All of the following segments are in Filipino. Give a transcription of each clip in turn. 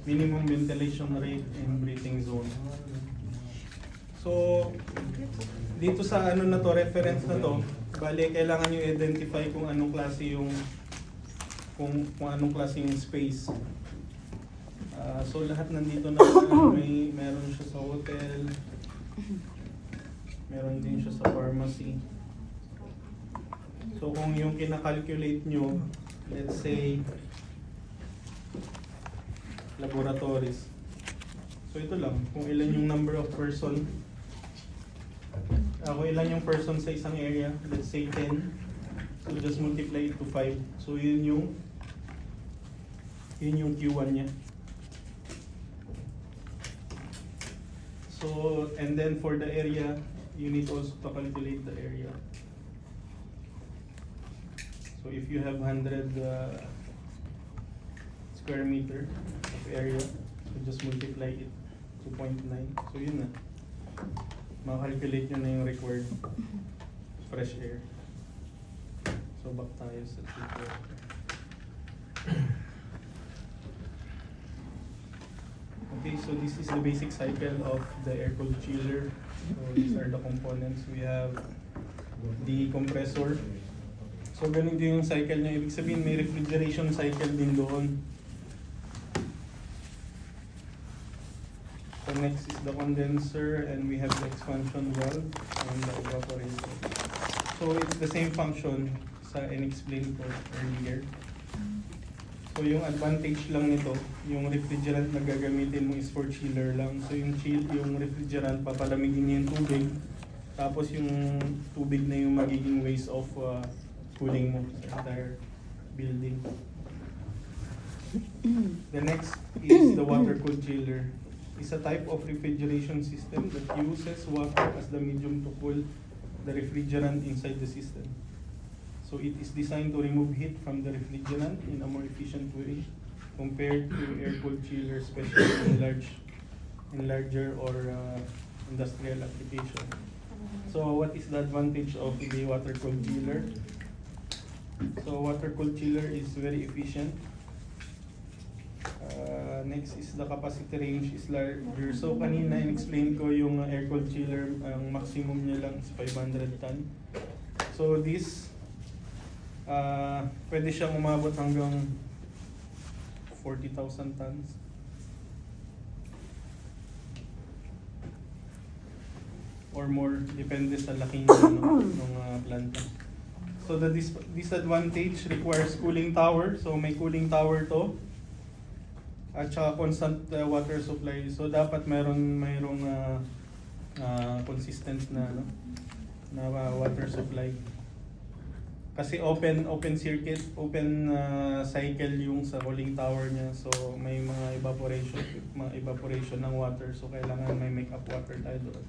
minimum ventilation rate and breathing zone. So, dito sa ano na to, reference na to, bali kailangan nyo identify kung anong klase yung kung anong klase yung space. So lahat nandito na meron siya sa hotel, meron din siya sa pharmacy. So kung yung kina-calculate nyo, let's say laboratories. So ito lang, kung ilan yung number of person, kung ilan yung person sa isang area, let's say 10. So just multiply it to 5. So yun yung Q1 niya. So, and then for the area, you need also to calculate the area. So if you have 100 square meter of area, so just multiply it to 0.9. So yun na. Maka-calculate nyo na yung required fresh air. So back tayo sa tutor. Okay, so this is the basic cycle of the air-cooled chiller. So these are the components. We have the compressor. So ganun din yung cycle niya. Ibig sabihin may refrigeration cycle din doon. So next is the condenser, and we have the expansion valve and the evaporator. So it's the same function sa in-explain ko earlier. So yung advantage lang nito, yung refrigerant na gagamitin mo is for chiller lang. So yung refrigerant, papalamigin niya yung tubig. Tapos yung tubig na yung magiging ways of cooling mo sa entire building. The next is the water-cooled chiller. It's a type of refrigeration system that uses water as the medium to cool the refrigerant inside the system. So it is designed to remove heat from the refrigerant in a more efficient way compared to air-cooled chillers, especially in larger or industrial application. So what is the advantage of the water-cooled chiller? So water-cooled chiller is very efficient. Next is the capacity range is larger. So kanina in-explain ko yung air-cooled chiller, ang maximum niya lang is 500 ton. So this pwede siyang umabot hanggang 40,000 tons. Or more, depende sa laki ng planta. So the disadvantage requires cooling tower. So may cooling tower to. At saka constant water supply. So dapat mayroong consistent na water supply. Kasi open circuit, open cycle yung sa cooling tower niya. So may mga evaporation ng water. So kailangan may make up water tayo doon.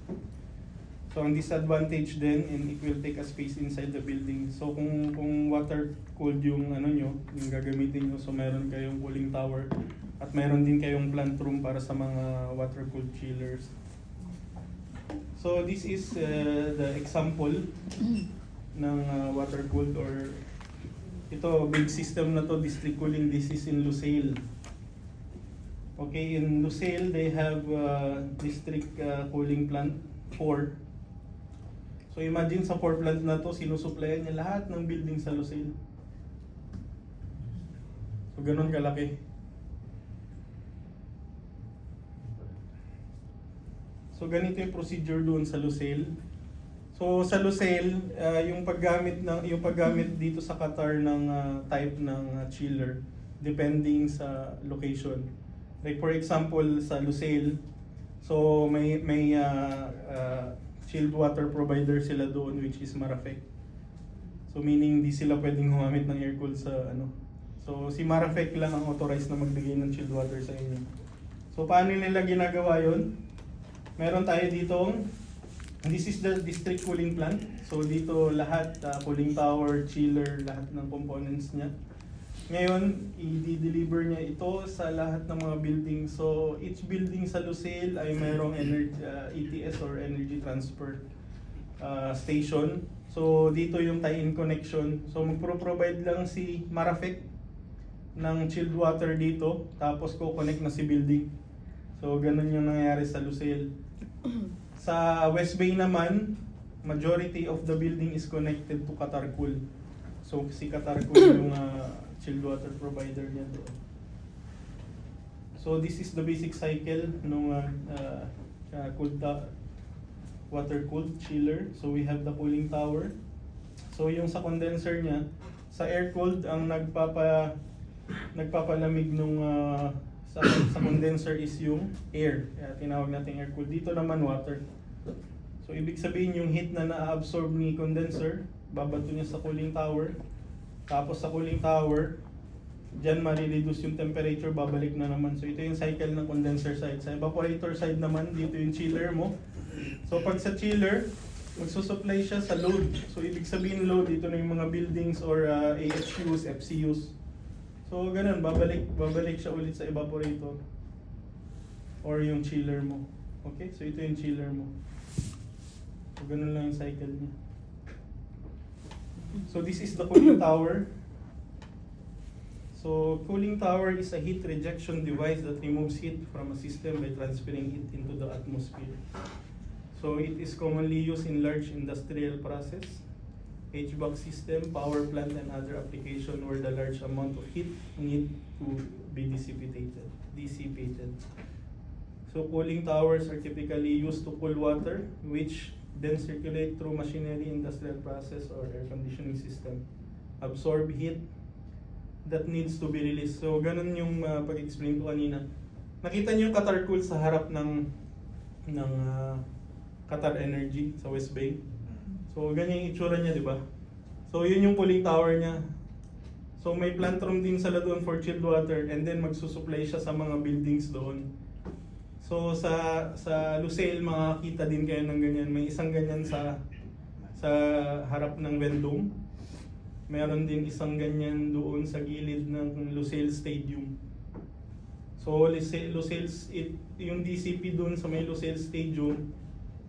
So ang disadvantage din, and it will take a space inside the building. So kung water cooled yung yung gagamitin nyo, so meron kayong cooling tower at meron din kayong plant room para sa mga water cooled chillers. So this is the example ng water cooled, or ito big system na to, district cooling. This is in Lusail. Okay, in Lusail they have district cooling plant 4. So imagine sa 4 plant na to, sinusuplayan niya lahat ng building sa Lusail. So ganun kalaki. So ganito yung procedure doon sa Lusail. So sa Lusail, yung paggamit dito sa Qatar ng type ng chiller depending sa location. Like for example sa Lusail, so may chilled water provider sila doon, which is Marafec. So meaning di sila pwedeng gumamit ng air cool sa So si Marafec lang ang authorized na magbigay ng chilled water sa inyo. So paano nila ginagawa 'yon? Meron tayo ditong, this is the district cooling plant. So dito lahat, cooling tower, chiller, lahat ng components niya. Ngayon, i-deliver niya ito sa lahat ng mga building. So each building sa Lusail ay mayroong ETS or energy transfer station. So dito yung tie-in connection. So magpro-provide lang si Marafec ng chilled water dito, tapos ko-connect na si building. So, ganun yung nangyayari sa Lucille. Sa West Bay naman, majority of the building is connected to Qatarcool. So, si Qatarcool yung chilled water provider niya doon. So, this is the basic cycle ng water-cooled chiller. So, we have the cooling tower. So, yung sa condenser niya, sa air-cooled, ang nagpapalamig nung sa condenser is yung air. Kaya tinawag natin air-cooled. Dito naman water. So, ibig sabihin yung heat na na-absorb ni condenser, babato niya sa cooling tower. Tapos sa cooling tower, dyan marireduce yung temperature, babalik na naman. So, ito yung cycle ng condenser side. Sa evaporator side naman, dito yung chiller mo. So, pag sa chiller, magsusupply siya sa load. So, ibig sabihin load, dito na yung mga buildings or AHUs, FCUs. So, ganun, babalik siya ulit sa evaporator or yung chiller mo. Okay? So, ito yung chiller mo. So, ganun lang yung cycle niya. So, this is the cooling tower. So, cooling tower is a heat rejection device that removes heat from a system by transferring it into the atmosphere. So, it is commonly used in large industrial process, HVAC system, power plant, and other application where the large amount of heat need to be dissipated. So, cooling towers are typically used to cool water, which then circulate through machinery, industrial process, or air conditioning system. Absorb heat that needs to be released. So, ganun yung pag-explain ko kanina. Nakita niyo yung Qatarcool sa harap ng Qatar Energy sa West Bay. So, ganyan yung itsura niya, di ba? So, yun yung cooling tower niya. So, may plant room din sila doon for chilled water, and then magsusupply siya sa mga buildings doon. So, sa Lucille, makakita din kayo ng ganyan. May isang ganyan sa harap ng Vendome. Meron din isang ganyan doon sa gilid ng Lucille Stadium. So, yung DCP doon sa may Lucille Stadium,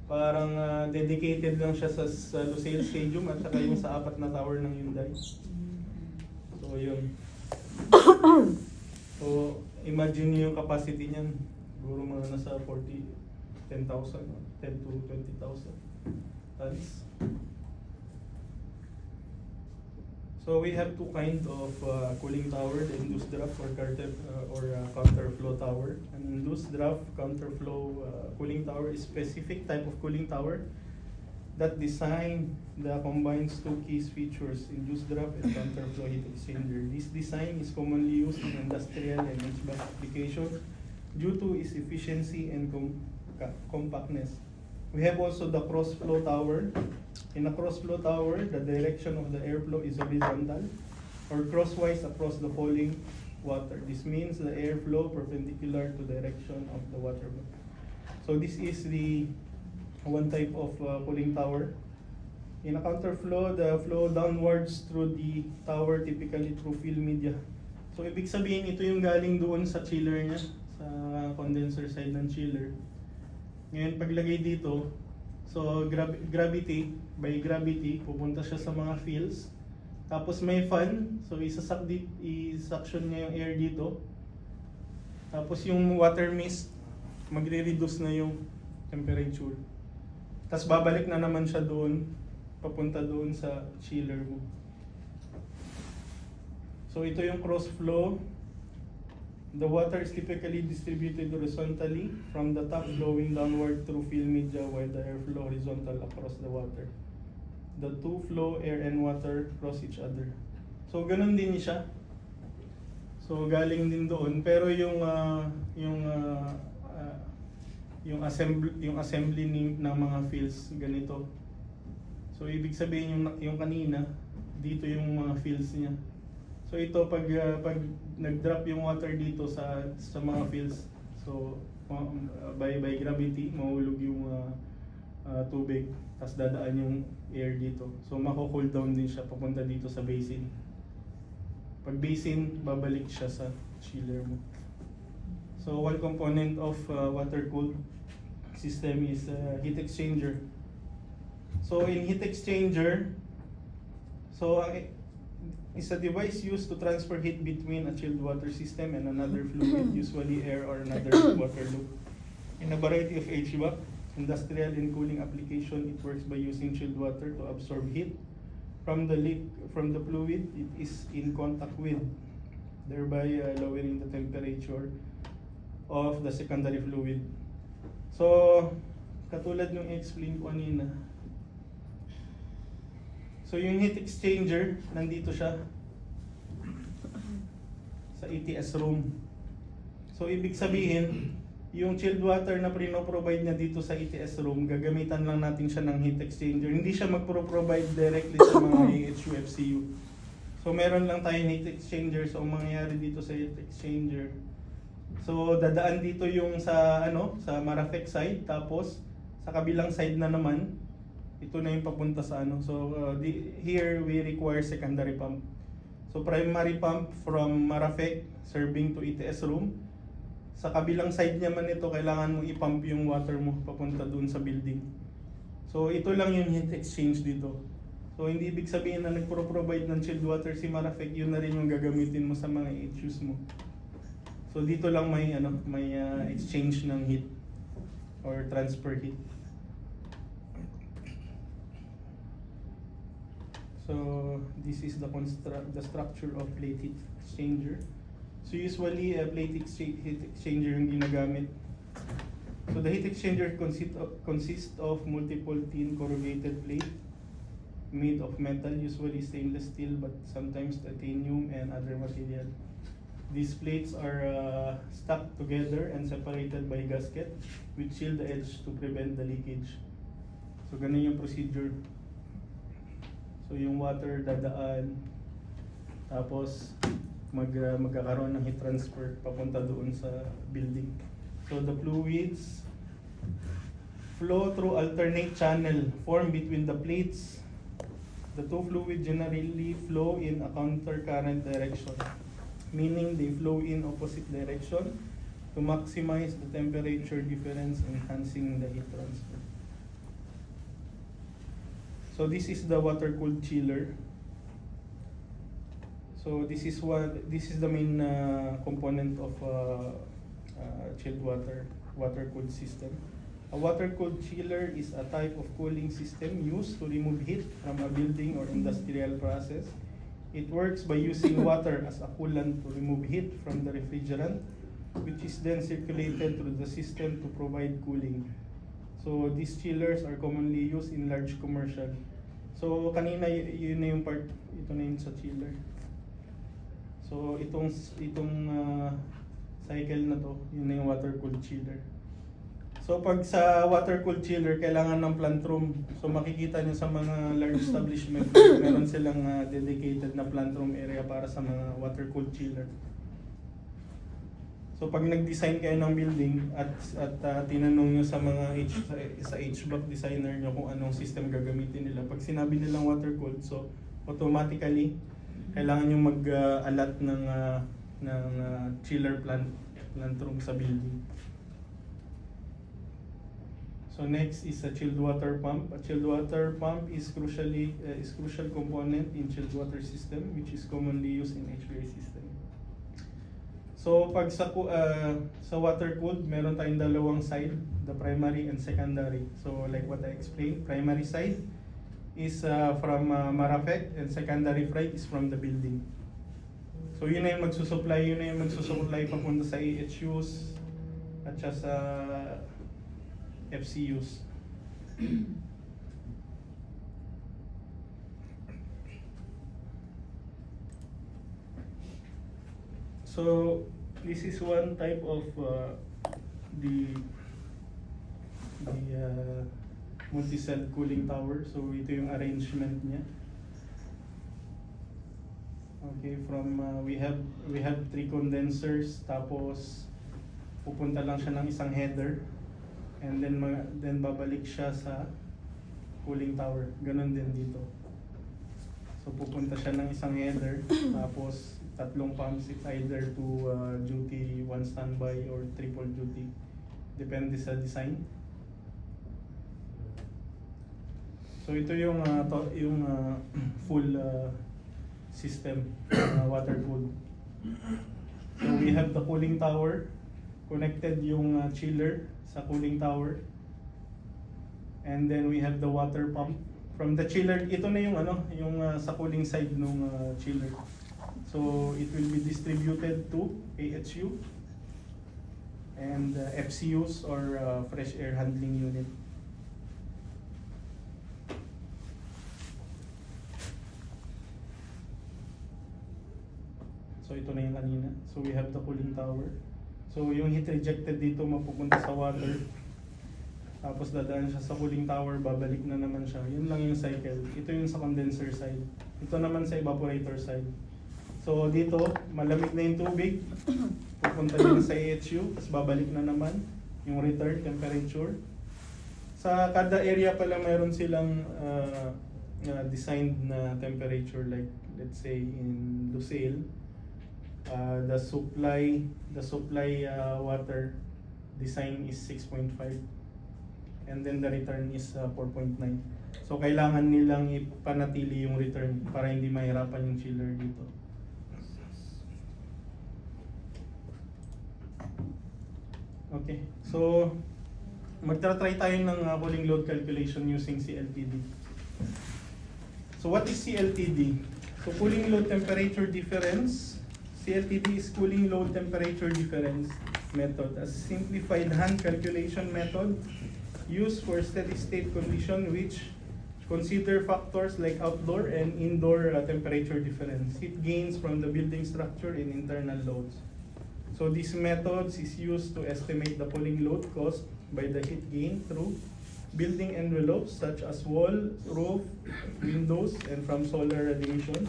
parang dedicated lang siya sa Lucille Stadium at saka yung sa apat na tower ng Hyundai. So, yun. So, imagine niyo yung capacity niyan. Siguro mga nasa 10,000, 10 to 20,000 tons. So we have two kinds of cooling tower, the induced draft or counter flow tower. An induced draft counter flow cooling tower is specific type of cooling tower that design that combines two key features, induced draft and counter flow heat exchanger. This design is commonly used in industrial and HVAC application due to its efficiency and compactness. We have also the cross flow tower. In a cross flow tower, the direction of the airflow is horizontal or crosswise across the falling water. This means the airflow perpendicular to direction of the water flow. So this is the one type of cooling tower. In a counter flow, the flow downwards through the tower, typically through fill media. So ibig sabihin, ito yung galing doon sa chiller niya, sa condenser side ng chiller. Ngayon, paglagay dito, so by gravity, pupunta siya sa mga fields. Tapos may fan, so i-suction niya yung air dito. Tapos yung water mist, magre-reduce na yung temperature. Tapos babalik na naman siya doon, papunta doon sa chiller mo. So ito yung cross flow. The water is typically distributed horizontally from the top flowing downward through fill media while the air flow horizontal across the water. The two flow, air and water, cross each other. So ganun din siya. So galing din doon, pero yung assembly ng mga fields ganito. So ibig sabihin yung kanina, dito yung mga fields niya. So ito pag nag-drop yung water dito sa mga fields, so by gravity mahulog yung tubig, tapos dadaan yung air dito. So mako-cool down din siya papunta dito sa basin. Pag basin, babalik siya sa chiller mo. So one component of water-cooled system is heat exchanger. So in heat exchanger, so is a device used to transfer heat between a chilled water system and another fluid, usually air or another water loop. In a variety of HVAC, industrial and cooling application, it works by using chilled water to absorb heat from the fluid it is in contact with, thereby lowering the temperature of the secondary fluid. So, katulad nung explain ko kanina. So, yung heat exchanger, nandito siya sa ETS room. So, ibig sabihin, yung chilled water na provide niya dito sa ETS room, gagamitan lang natin siya ng heat exchanger. Hindi siya magpro-provide directly sa mga AHU, FCU. So, meron lang tayong heat exchanger. So, ang mangyayari dito sa heat exchanger, so, dadaan dito yung sa sa Marafec side, tapos sa kabilang side na naman, ito na yung papunta sa So, here we require secondary pump. So, primary pump from Marafec serving to ETS room. Sa kabilang side naman ito, kailangan mong i-pump yung water mo papunta dun sa building. So, ito lang yung heat exchange dito. So, hindi ibig sabihin na nagpro-provide ng chilled water si Marafec, yun na rin yung gagamitin mo sa mga HUs mo. So, dito lang may exchange ng heat or transfer heat. So, this is the structure of plate heat exchanger. So, usually, plate heat exchanger yung ginagamit. So, the heat exchanger consists of multiple thin corrugated plate made of metal, usually stainless steel, but sometimes titanium and other material. These plates are stuck together and separated by gasket which shield the edge to prevent the leakage. So, ganun yung procedure. So, yung water dadaan, tapos magkakaroon ng heat transfer papunta doon sa building. So, the fluids flow through alternate channel formed between the plates. The two fluids generally flow in a counter-current direction, meaning they flow in opposite direction to maximize the temperature difference, enhancing the heat transfer. So, this is the water-cooled chiller. So, this is the main component of chilled water-cooled system. A water-cooled chiller is a type of cooling system used to remove heat from a building or industrial process. It works by using water as a coolant to remove heat from the refrigerant, which is then circulated through the system to provide cooling. So, these chillers are commonly used in large commercial. So, kanina yun na yung part, ito na yun sa chiller. So, itong cycle na to, yun na yung water-cooled chiller. So, pag sa water-cooled chiller, kailangan ng plant room. So, makikita nyo sa mga large establishment, meron silang dedicated na plant room area para sa mga water-cooled chiller. So, pag nag-design kayo ng building at tinanong nyo sa mga HVAC designer nyo kung anong system gagamitin nila, pag sinabi nilang water-cooled, so automatically, kailangan nyo mag-allot ng chiller plant room sa building. So next is a chilled water pump. A chilled water pump is crucial component in chilled water system, which is commonly used in HVAC system. So pag sa water cooled, meron tayong dalawang side, the primary and secondary. So like what I explained, primary side is from Marafec and secondary side is from the building. So yun na yung magsusupply papunta sa AHUs at siya sa FCUs. So this is one type of the multi-cell cooling tower. So ito yung arrangement niya. Okay, from we have 3 condensers, tapos pupunta lang siya ng isang header. And then babalik siya sa cooling tower. Ganon din dito. So pupunta siya ng isang header, tapos 3 pumps, it's either 2 duty, 1 standby, or triple duty. Depende sa design. So ito yung full system, water cooled. So we have the cooling tower, connected yung chiller sa cooling tower. And then we have the water pump. From the chiller, ito na yung sa cooling side ng chiller. So it will be distributed to AHU and FCUs or fresh air handling unit. So ito na yung kanina. So we have the cooling tower. So yung heat rejected dito mapupunta sa water. Tapos dadaan siya sa cooling tower, babalik na naman siya. Yun lang yung cycle. Ito yung sa condenser side. Ito naman sa evaporator side. So dito, malamig na yung tubig. Pupunta din sa AHU, tapos babalik na naman yung return temperature. Sa kada area pala mayroon silang designed na temperature, like let's say in Lucille, the supply water design is 6.5 and then the return is 4.9. So kailangan nilang ipanatili yung return para hindi mahirapan yung chiller dito. Okay, so magta-try tayo ng cooling load calculation using CLTD. So what is CLTD? So cooling load temperature difference. CLTD is cooling load temperature difference method, a simplified hand calculation method used for steady state condition which consider factors like outdoor and indoor temperature difference, heat gains from the building structure and internal loads. So these methods is used to estimate the cooling load caused by the heat gain through building envelopes such as wall, roof, windows, and from solar radiation.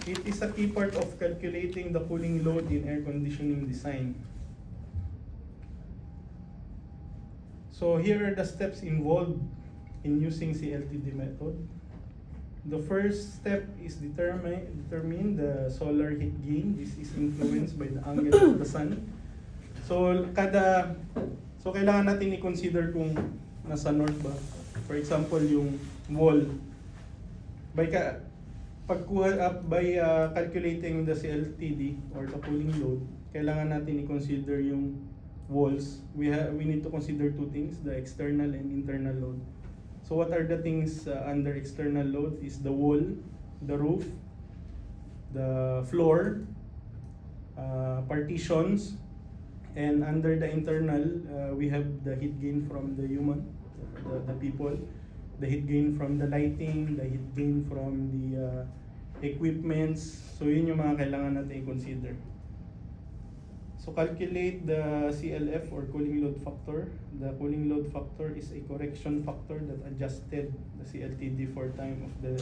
It is a key part of calculating the cooling load in air conditioning design. So here are the steps involved in using CLTD method. The first step is determine the solar heat gain. This is influenced by the angle of the sun. So kailangan natin i-consider kung nasa north ba. For example, yung wall. By calculating the CLTD or the cooling load, kailangan natin i-consider yung walls. We need to consider two things, the external and internal load. So what are the things under external load is the wall, the roof, the floor, partitions, and under the internal, we have the heat gain from the human, the people, the heat gain from the lighting, the heat gain from the equipments. So yun yung mga kailangan natin i-consider. So calculate the CLF or cooling load factor. The cooling load factor is a correction factor that adjusted the CLTD for time of the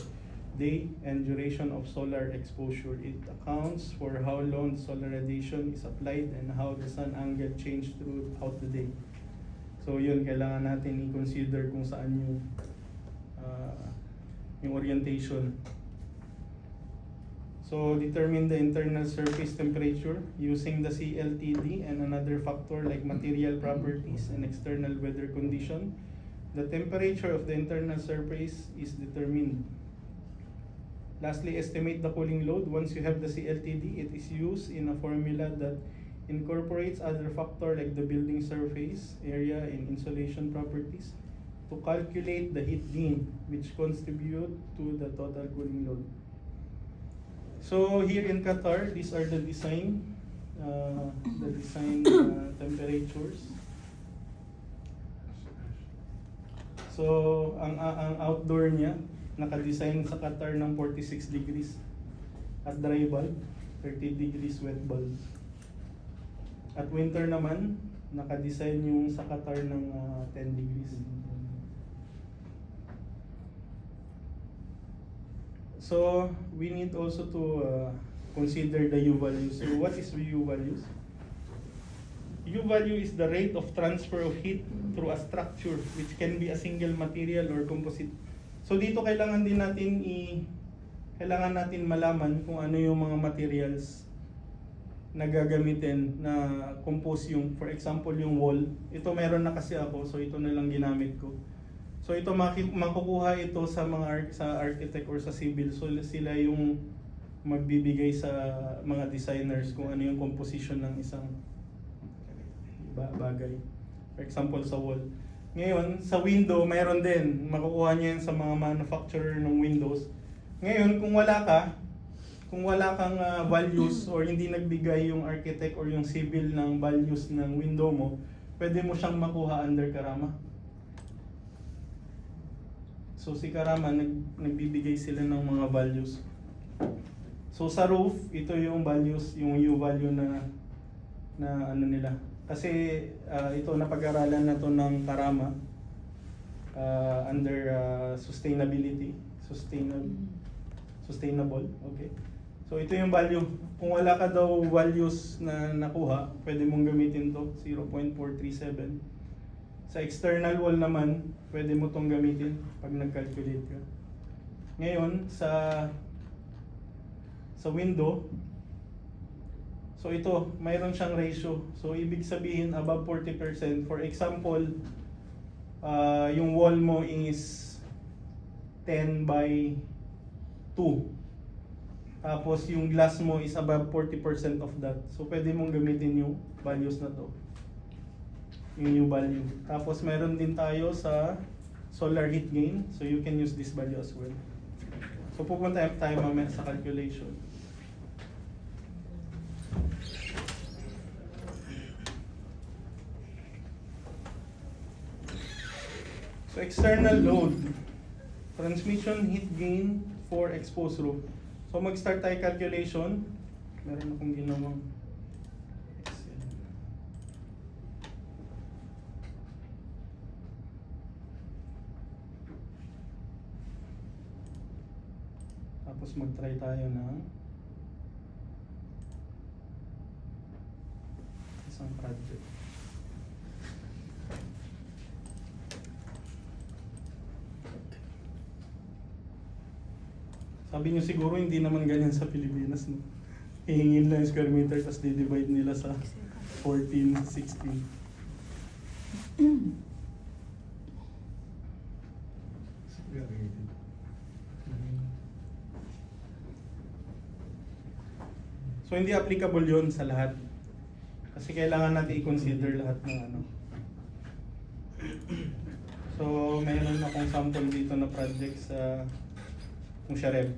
day and duration of solar exposure. It accounts for how long solar radiation is applied and how the sun angle changed throughout the day. So yun, kailangan natin i-consider kung saan yung orientation. So determine the internal surface temperature using the CLTD and another factor like material properties and external weather condition. The temperature of the internal surface is determined. Lastly, estimate the cooling load. Once you have the CLTD, it is used in a formula that incorporates other factors like the building surface, area, and insulation properties to calculate the heat gain which contribute to the total cooling load. So here in Qatar, these are the design temperatures. So ang outdoor niya naka-design sa Qatar ng 46 degrees at dry bulb, 30 degrees wet bulb. At winter naman, naka-design yung sa Qatar ng 10 degrees. So we need also to consider the U values. So what is U values? U value is the rate of transfer of heat through a structure which can be a single material or composite. So dito kailangan natin malaman kung ano yung mga materials na gagamitin na compose yung, for example, yung wall. Ito meron na kasi ako, so ito na lang ginamit ko. So ito makukuha ito sa mga sa architect or sa civil. So sila yung magbibigay sa mga designers kung ano yung composition ng isang bagay. For example, sa wall. Ngayon, sa window, mayroon din. Makukuha niyo yan sa mga manufacturer ng windows. Ngayon, kung wala kang values or hindi nagbigay yung architect or yung civil ng values ng window mo, pwede mo siyang makuha under Karama. So si Karama, nagbibigay sila ng mga values. So sa roof, ito yung values, yung U value na ano nila. Kasi ito napag-aralan na to ng Karama under sustainability, sustainable, okay. So ito yung value. Kung wala ka daw values na nakuha, pwede mong gamitin to 0.437. Sa external wall naman, pwede mo tong gamitin pag nag-calculate ka. Ngayon sa window, so ito, mayroon siyang ratio. So ibig sabihin above 40%. For example, yung wall mo is 10 by 2. Tapos yung glass mo is above 40% of that. So pwede mong gamitin yung values na to. Yung new value. Tapos meron din tayo sa solar heat gain. So you can use this value as well. So pupunta tayo mamaya sa calculation. So external load, transmission heat gain for exposed roof. So mag-start tayo calculation. Meron akong ginawang Excel. Tapos mag-try tayo ng isang project. Sabi nyo siguro hindi naman ganyan sa Pilipinas, no? Hihingin lang yung square meter tapos di-divide nila sa 14, 16. So hindi applicable yon sa lahat. Kasi kailangan natin i-consider lahat ng ano. So mayroon akong sample dito na project sa Musharref.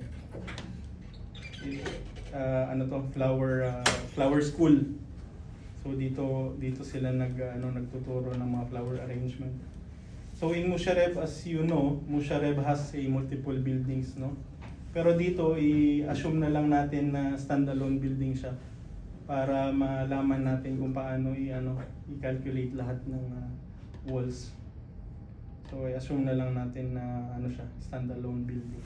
Ano to, flower school. So dito sila nagtuturo ng mga flower arrangement. So in Musharref, as you know, Musharref has a multiple buildings, no? Pero dito i-assume na lang natin na standalone building siya para malaman natin kung paano i-calculate lahat ng walls. So i-assume na lang natin na siya, standalone building.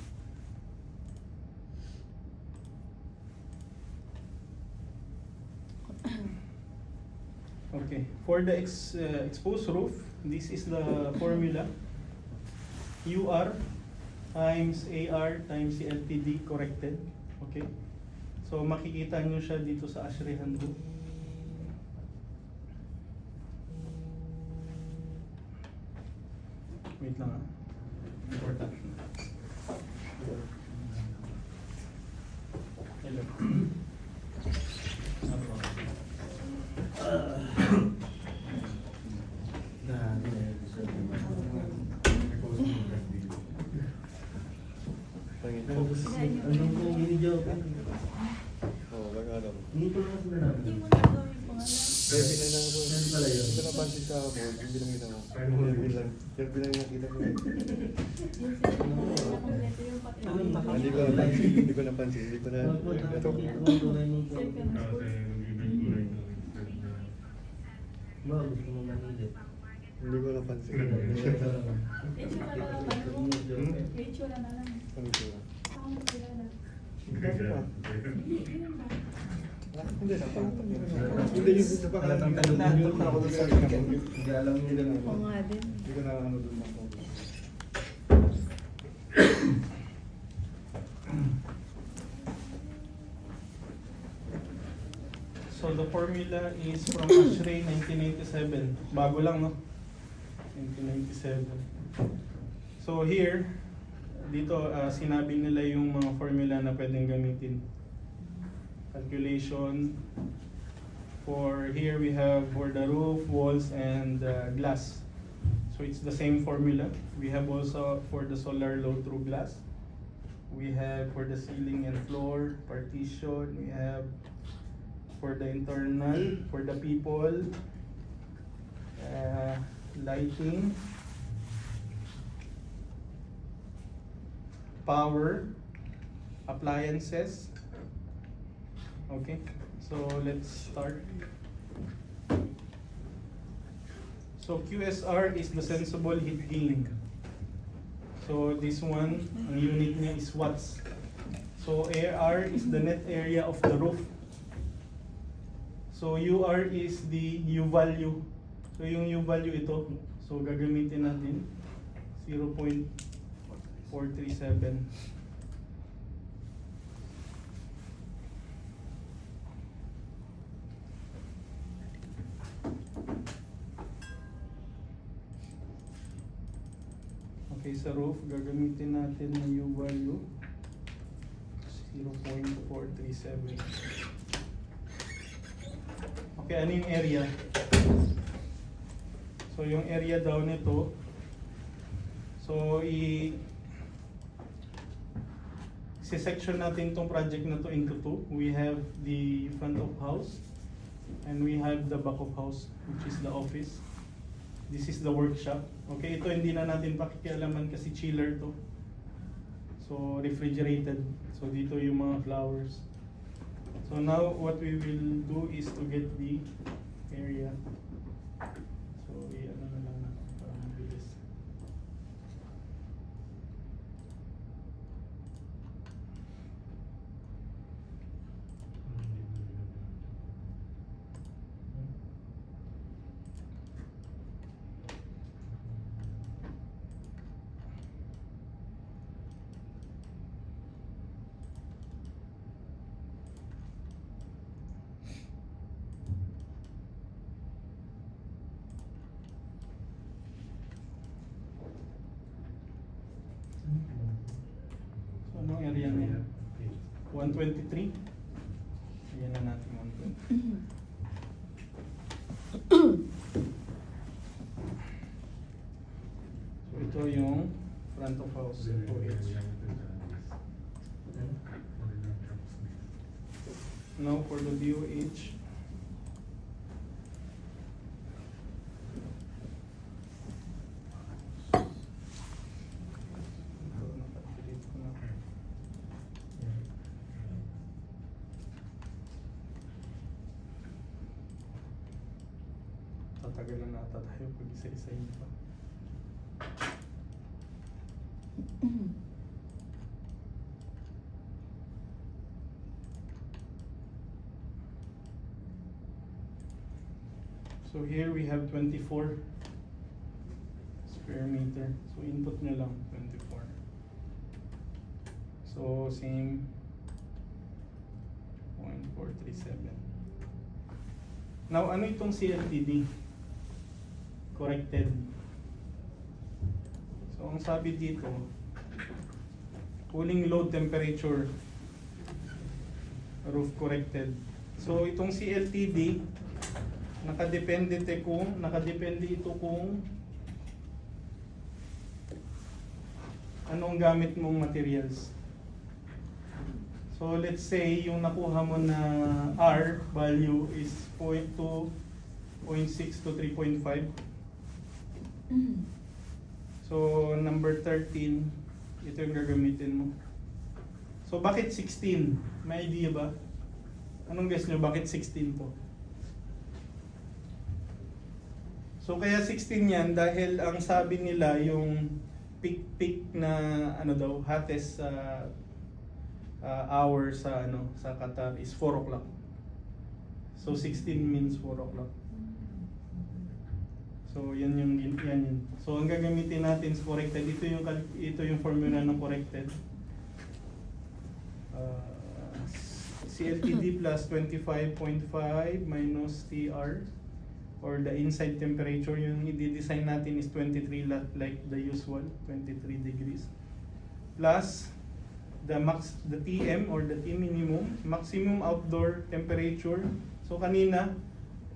Okay, for the exposed roof, this is the formula. UR times AR times LTD corrected. Okay, so makikita nyo siya dito sa ASHRAE handbook. Wait lang important. Hello. Anong kung ginidyo? Oo, baka alam. Hindi ko lang sila namin. Hindi mo na gawin pangalan. Kaya pinanang ko. Ano pala yun? Hindi ko napansin sa ako. Hindi lang kita ko. Yung pinangakita ko. Yung sila na kompleto yung pati. Hindi ko napansin. Hindi ko na. Ito. Ba, gusto mo manilip. Hindi ko napansin. Itsura na lang ba? Itsura na lang. Ano ito? Saan mo kilala? Hindi, Yun lang. hindi na pa. Hindi yung isa pa. Natok na ako doon sa Hindi alam nila na. Oo nga din. Hindi ko na ano doon ako. So the formula is from ASHRAE 1997. Bago lang, no? 1997. So here, dito sinabi nila yung mga formula na pwedeng gamitin. calculation. For here we have for the roof, walls, and glass. So it's the same formula. We have also for the solar load through glass. We have for the ceiling and floor, partition. We have for the internal, for the people, lighting, power, appliances. Okay, so let's start. So QSR is the sensible heat gain. So this one, ang unit niya is watts. So AR is the net area of the roof. So UR is the U value. So yung U value ito, so gagamitin natin 0.437. Okay, sa roof, gagamitin natin ng U value 0.437. Okay, ano yung area? So yung area daw nito, so section natin tong project na to into two. We have the front of house and we have the back of house, which is the office. This is the workshop. Okay, ito hindi na natin pakikialaman kasi chiller to. So refrigerated. So dito yung mga flowers. So now what we will do is to get the area. So ano na lang natin para mabilis. So anong area niya? 123. Ayan na natin 120. So ito yung front of house, OH. Now for the BOH. Tatagalan na ata tayo pag isa-isahin pa. So here we have 24 square meter. So input nyo lang 24. So same 0.437. Now ano itong CLTD? Corrected. So ang sabi dito, cooling load temperature, roof corrected. So itong CLTD, nakadepende ito kung anong gamit mong materials. So let's say yung nakuha mo na R value is 0.2, 0.6 to 3.5. So number 13, ito yung gagamitin mo. So bakit 16? May idea ba? Anong guess nyo, bakit 16 to? So kaya 16 yan dahil ang sabi nila yung peak na ano daw, hottest hour sa sa Qatar is 4 o'clock. So 16 means 4 o'clock. So yan yun. So ang gagamitin natin is corrected. Ito yung formula ng corrected. CLTD plus 25.5 minus TR, or the inside temperature, yung i-design natin is 23 like the usual, 23 degrees. Plus the TM or the T minimum, maximum outdoor temperature. So kanina,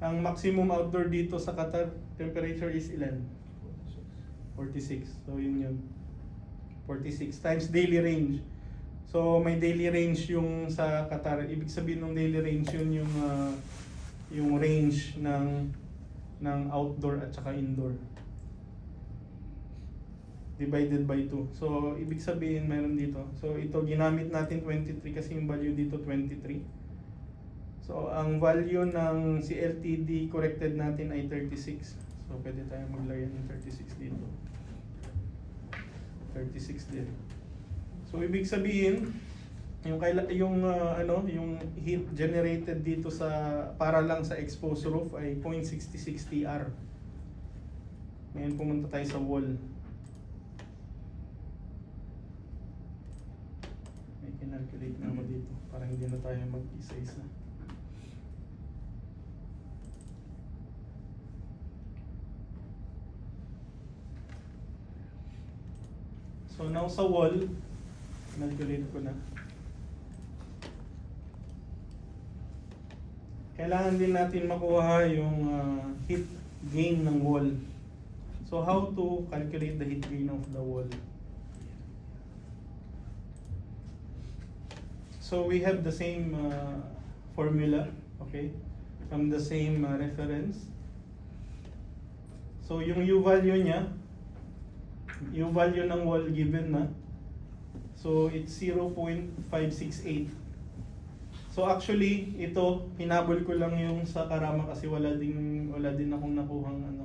ang maximum outdoor dito sa Qatar temperature is ilan? 46. So yun. 46 times daily range. So may daily range yung sa Qatar. Ibig sabihin ng daily range yun yung range ng outdoor at saka indoor. Divided by 2. So ibig sabihin meron dito. So ito ginamit natin 23 kasi yung value dito 23. So ang value ng CLTD corrected natin ay 36. So pwede tayo maglagay ng 36 dito. 36 din. So ibig sabihin yung heat generated dito para lang sa exposed roof ay 0.66 TR. Ngayon pumunta tayo sa wall. May kinalculate na ako dito para hindi na tayo mag-isa-isa. So now sa wall, calculate ko na. Kailangan din natin makuha yung heat gain ng wall. So how to calculate the heat gain of the wall? So we have the same formula, okay? From the same reference. So yung U value niya, yung value ng wall given na. So it's 0.568. So actually ito hinabol ko lang yung sa Karama kasi wala din akong nakuhang ano.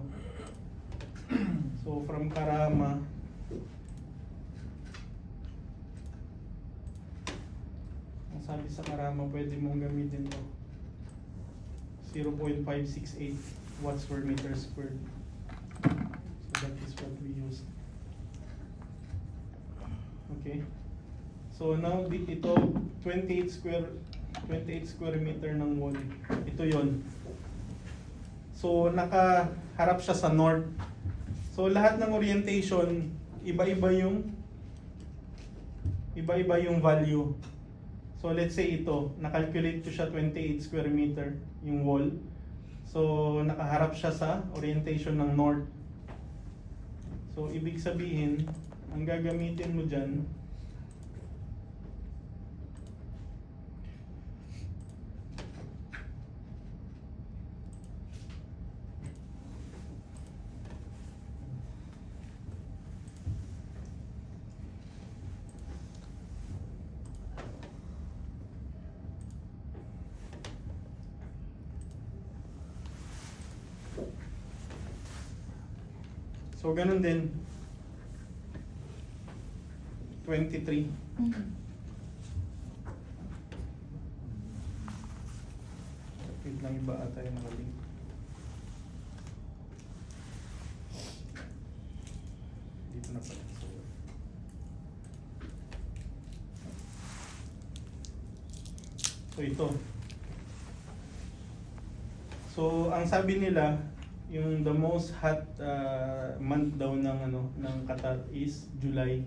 So from Karama ang sabi sa Karama pwede mong gamitin to 0.568 watts per meter squared. So that is what we used. Okay. So now ito 28 square meter ng wall. Ito 'yon. So nakaharap siya sa north. So lahat ng orientation iba-iba yung value. So let's say ito, nakalculate ko siya 28 square meter yung wall. So nakaharap siya sa orientation ng north. So ibig sabihin ang gagamitin mo dyan, so ganun din 23. Wait lang, iba ata yung mali. Dito na pala. So ito. So ang sabi nila, yung the most hot month daw ng Qatar is July.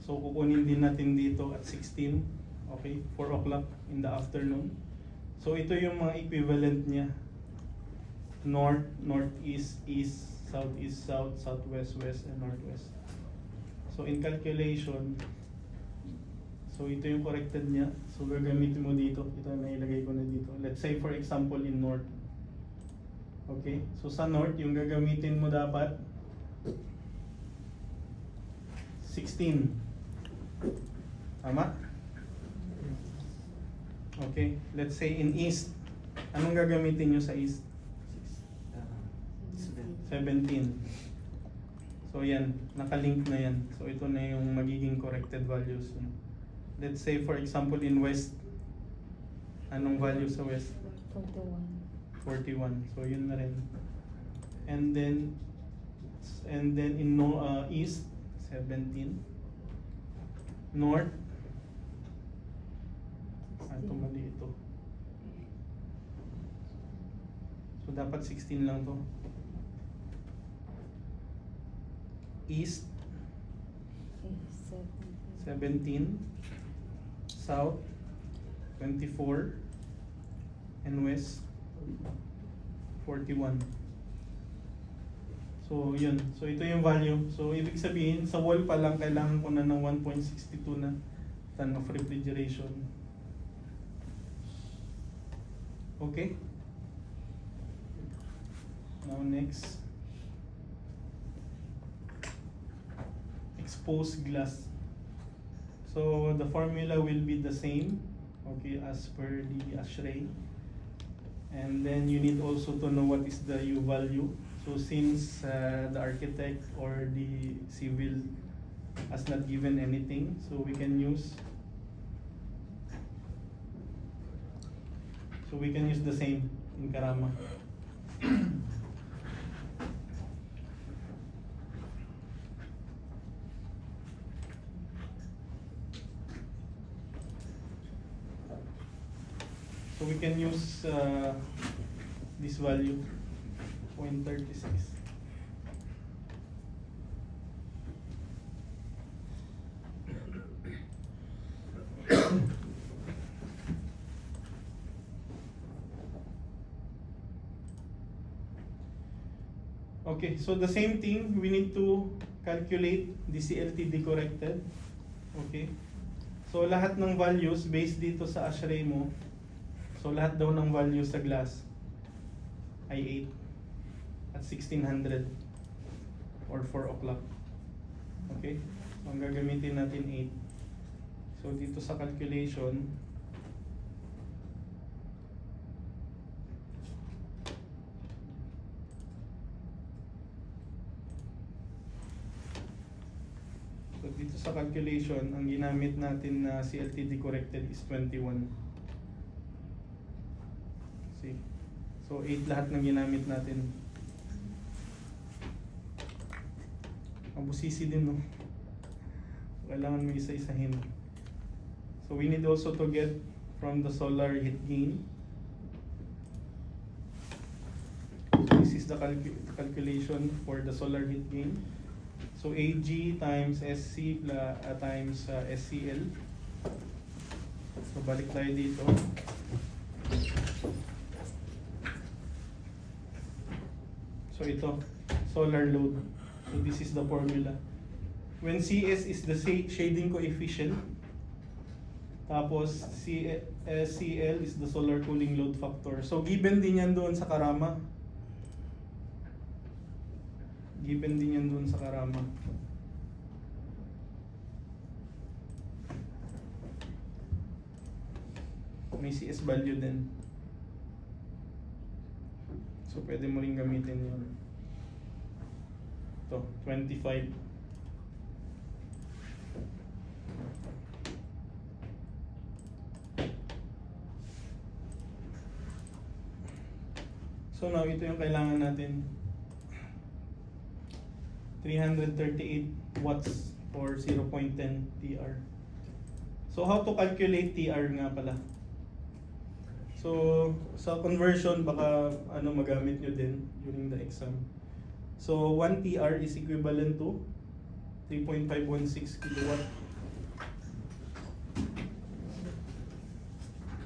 So kukunin din natin dito at 16, okay, 4 o'clock in the afternoon. So ito yung mga equivalent niya. North, northeast, east, southeast, south, southwest, west, and northwest. So in calculation, so ito yung corrected niya. So gagamitin mo dito. Ito na ilagay ko na dito. Let's say for example in north. Okay, so sa north, yung gagamitin mo dapat 16. Tama? Okay, let's say in east. Anong gagamitin nyo sa east? 17. So yan, nakalink na yan. So ito na yung magiging corrected values. Let's say for example in west. Anong value sa west? 41. So yun na rin. And then in east 17. North. Ito mali ito. So dapat 16 lang to. East 17. south 24 and west 41. So yun. So ito yung value. So ibig sabihin sa wall pa lang kailangan ko na ng 1.62 na ton of refrigeration. Okay? Now next. Exposed glass. So the formula will be the same, okay, as per the ASHRAE. And then you need also to know what is the U value. So since the architect or the civil has not given anything, so we can use the same in Karama. So we can use this value, 0.36. Okay, so the same thing, we need to calculate the CLTD corrected. Okay. So lahat ng values based dito sa ASHRAE mo, so lahat daw ng values sa glass ay 8 at 1600 or 4 o'clock. Okay? So ang gagamitin natin 8. So dito sa calculation, ang ginamit natin na CLTD corrected is 21. See? So 8 lahat ng ginamit natin. Ang busisi din, no? Kailangan mo isa-isahin. So we need also to get from the solar heat gain. So this is the calculation for the solar heat gain. So AG times SC times SCL. So balik tayo dito. So ito, solar load. So this is the formula. When CS is the shading coefficient, tapos SCL is the solar cooling load factor. So given din yan doon sa Karama. Given din yan doon sa Karama. May CS value din. So pwede mo rin gamitin yun. Ito, 25. So now ito yung kailangan natin. 338 watts or 0.10 TR. So how to calculate TR nga pala? So sa conversion baka magamit nyo din during the exam. So 1 TR is equivalent to 3.516 kilowatt.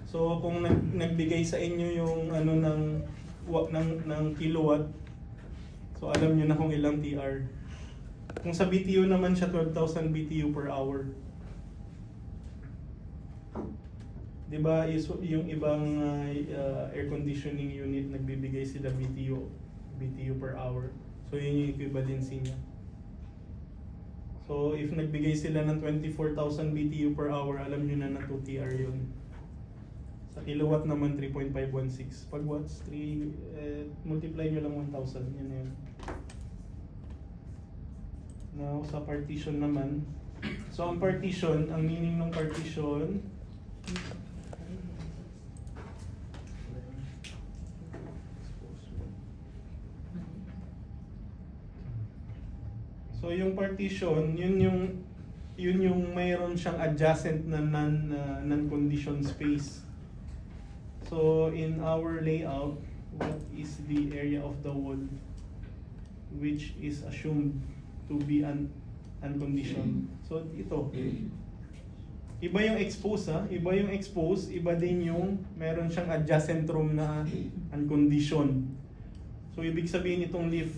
So kung nagbigay sa inyo yung ng kilowatt, so alam nyo na kung ilang TR. Kung sa BTU naman siya, 12,000 BTU per hour. Diba yung ibang air conditioning unit nagbibigay sila BTU per hour. So yun yung equivalency niya. So if nagbigay sila ng 24,000 BTU per hour, alam nyo na 2 TR yun. Sa kilowatt naman 3.516. Pag watts, multiply nyo lang 1,000. Yun na yun. Now, sa partition naman. So, ang partition, ang meaning ng partition, so yung partition, yun yung mayroon siyang adjacent na non-condition space. So, in our layout, what is the area of the wall which is assumed to be unconditioned? So ito, Iba yung expose ha, iba yung expose, iba din yung meron siyang adjacent room na unconditioned. So ibig sabihin itong lift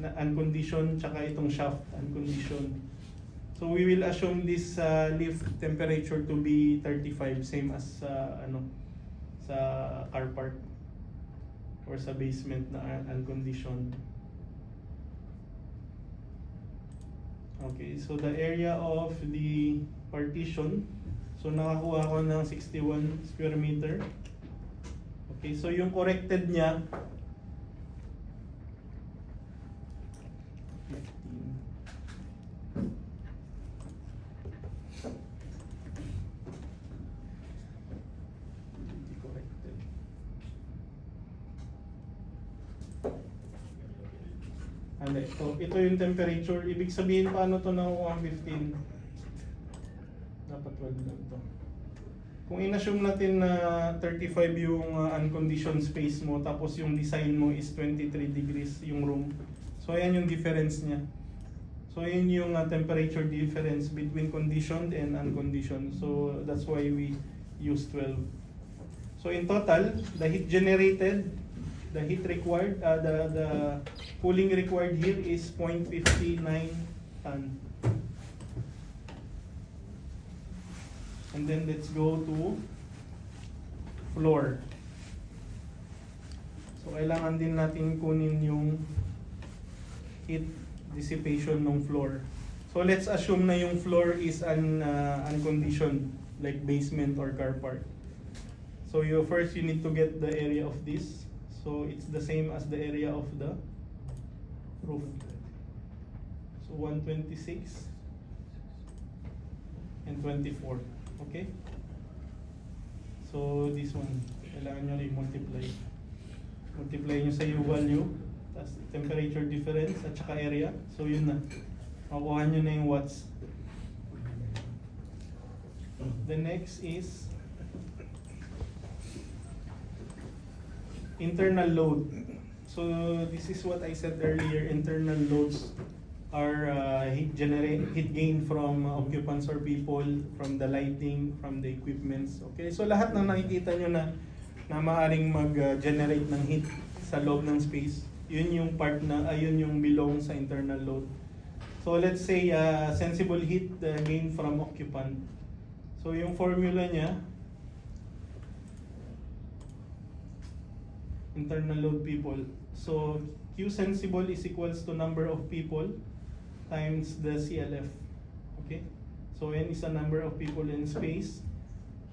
na unconditioned tsaka itong shaft unconditioned. So we will assume this lift temperature to be 35, same as sa car park or sa basement na unconditioned. Okay, so the area of the partition, so nakakuha ko ng 61 square meter. Okay, so yung corrected niya 15. Hindi corrected. Ano ito yung temperature. Ibig sabihin paano to nakuha ang 15? Dapat 12 lang to. Kung in-assume natin na 35 yung unconditioned space mo, tapos yung design mo is 23 degrees yung room. So ayan yung difference niya. So yun yung temperature difference between conditioned and unconditioned. So that's why we use 12. So in total, the heat generated, the heat required, the cooling required here is 0.59 ton. And then let's go to floor. So kailangan din natin kunin yung heat dissipation ng floor. So let's assume na yung floor is unconditioned, like basement or car park. So you need to get the area of this. So it's the same as the area of the roof. So 126 and 24. Okay? So this one, kailangan nyo rin multiply. Multiply nyo sa U value, tas temperature difference at saka area. So yun na. Makuha nyo na yung watts. The next is internal load. So this is what I said earlier. Internal loads are heat gain from occupants or people, from the lighting, from the equipments. Okay, so lahat ng nakikita nyo na maaaring mag-generate ng heat sa loob ng space, yun yung part na ayun yung belong sa internal load. So let's say sensible heat gain from occupant. So yung formula niya, internal load people. So Q sensible is equals to number of people times the CLF. Okay? So N is a number of people in space.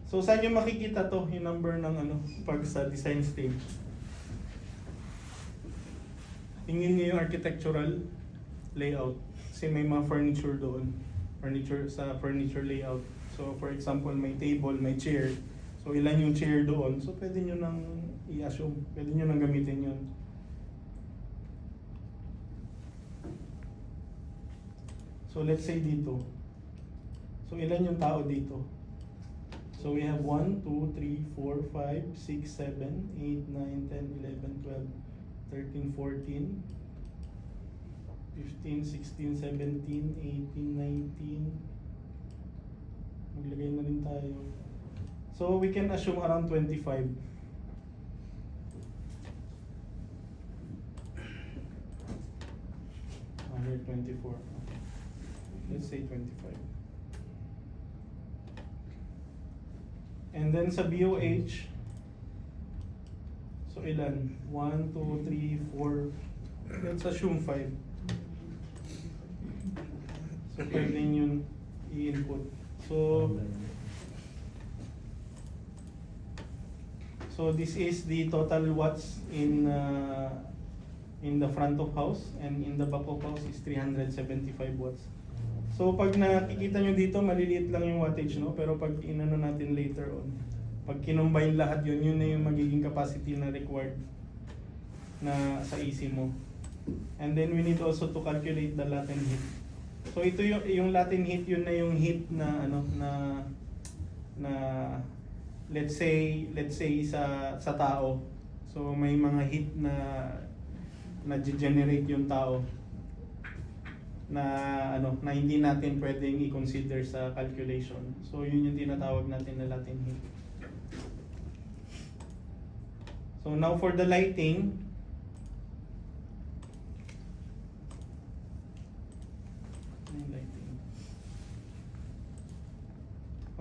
So saan yung makikita to, yung number ng pag sa design stage? Tingin niyo yung architectural layout. Kasi may mga furniture doon. Furniture layout. So for example, may table, may chair. So ilan yung chair doon? So pwede nyo nang i-assume. Pwede nyo nang gamitin yun. So let's say dito. So ilan yung tao dito? So we have 1, 2, 3, 4, 5, 6, 7, 8, 9, 10, 11, 12, 13, 14, 15, 16, 17, 18, 19. Maglagay na rin tayo. So we can assume around 25. Here 24. Okay. Let's say 25. And then sa BOH, so ilan? 1, 2, 3, 4. Let's assume 5. So pwede yun i-input. So this is the total watts in the front of house, and in the back of house is 375 watts. So pag nakikita nyo dito, maliliit lang yung wattage, no? Pero pag inano natin later on, pag kinumbine lahat yun, yun na yung magiging capacity na required na sa AC mo. And then we need also to calculate the latent heat. So ito yung latent heat, yun na yung heat na na let's say sa tao. So may mga heat na generate yung tao. na na hindi natin pwedeng i-consider sa calculation. So yun yung tinatawag natin na latent heat. So now for the lighting,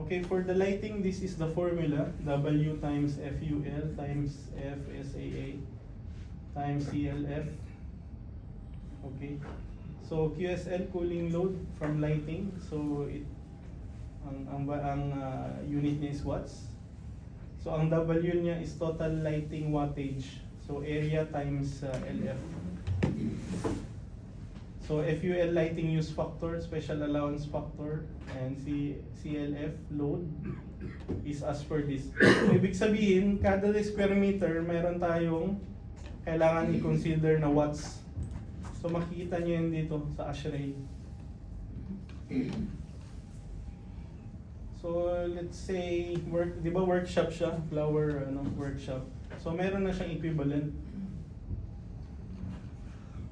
okay, for the lighting, this is the formula, W times FUL times FSAA times CLF. Okay, so QSL, cooling load from lighting, so ang unit niya is watts. So ang W niya is total lighting wattage, so area times LF. So FUL, lighting use factor, special allowance factor, and CLF, load, is as per this. So ibig sabihin, kada square meter, meron tayong kailangan i-consider na watts. So makikita nyo yun dito sa ASHRAE. So let's say, di ba workshop siya? Flower workshop. So meron na siyang equivalent.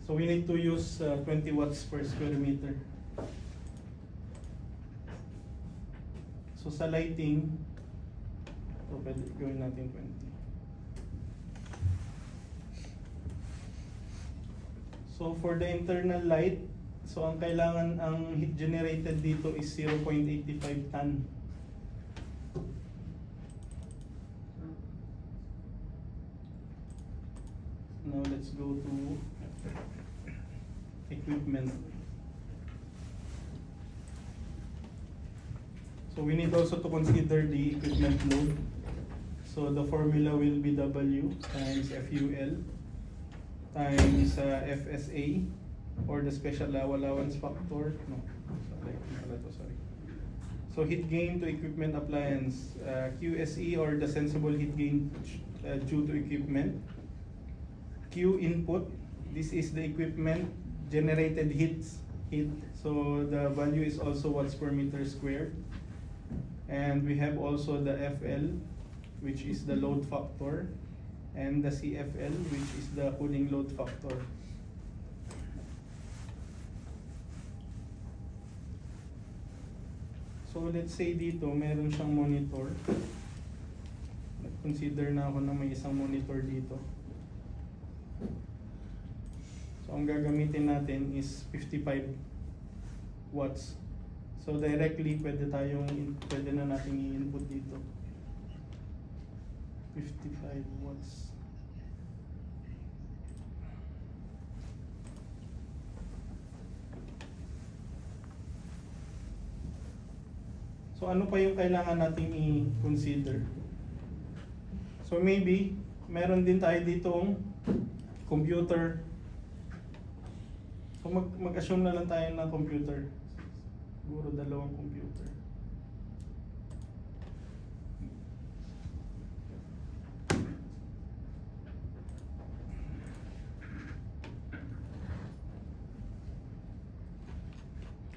So we need to use 20 watts per square meter. So sa lighting, so pwede gawin natin 20. So for the internal light, so ang kailangan, ang heat generated dito is 0.85 ton. Now let's go to equipment. So we need also to consider the equipment load. So the formula will be W times FUL times FSA, or the special allowance factor. No, sorry. So heat gain to equipment appliance, QSE, or the sensible heat gain due to equipment. Q input, this is the equipment generated heat. So the value is also watts per meter squared. And we have also the FL, which is the load factor, and the CFL, which is the cooling load factor. So let's say dito, meron siyang monitor. Consider na ako na may isang monitor dito. So ang gagamitin natin is 55 watts. So directly pwede na nating i-input dito. 55 watts. So ano pa yung kailangan nating i-consider? So maybe meron din tayo ditong computer. So mag-assume na lang tayo ng computer. Siguro 2 computer.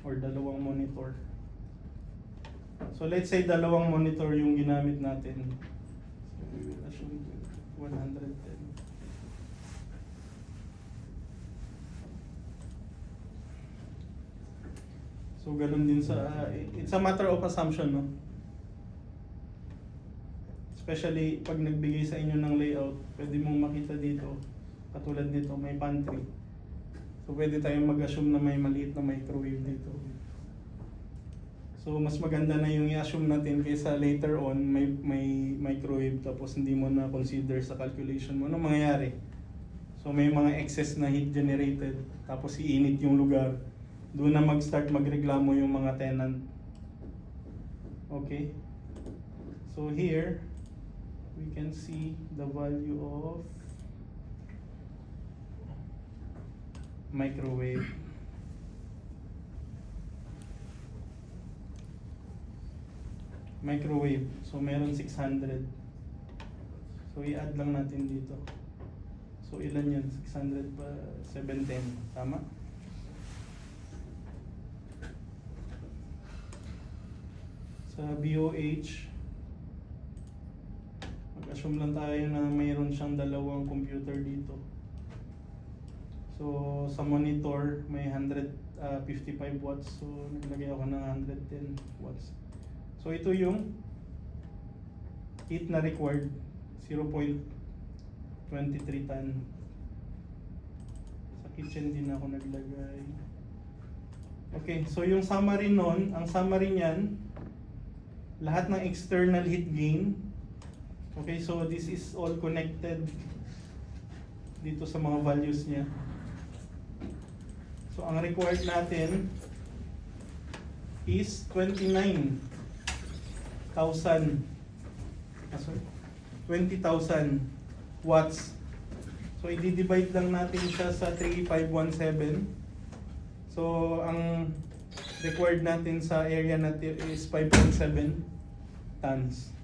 Or 2 monitor. So let's say 2 monitor yung ginamit natin. So we will assume 110. So ganun din sa, it's a matter of assumption, no? Especially pag nagbigay sa inyo ng layout, pwede mong makita dito, katulad nito, may pantry. So pwede tayong mag-assume na may maliit na microwave dito. So mas maganda na yung i-assume natin kaysa later on may microwave tapos hindi mo na consider sa calculation mo. Anong mangyayari? So may mga excess na heat generated tapos iinit yung lugar. Doon na mag-start magreklamo yung mga tenant. Okay? So here, we can see the value of microwave. Microwave. So meron 600. So i-add lang natin dito. So ilan yan? 600 pa 710. Tama? Sa BOH, mag-assume lang tayo na mayroon siyang 2 computer dito. So sa monitor may 155 watts, so naglagay ako ng 110 watts. So ito yung heat na required, 0.23 ton. Sa kitchen din ako naglagay. Okay, so yung summary nun, ang summary niyan, lahat ng external heat gain. Okay, so this is all connected dito sa mga values niya. So ang required natin is 20,000 watts. So i-divide lang natin siya sa 3517. So ang required natin sa area natin is 5.7 tons.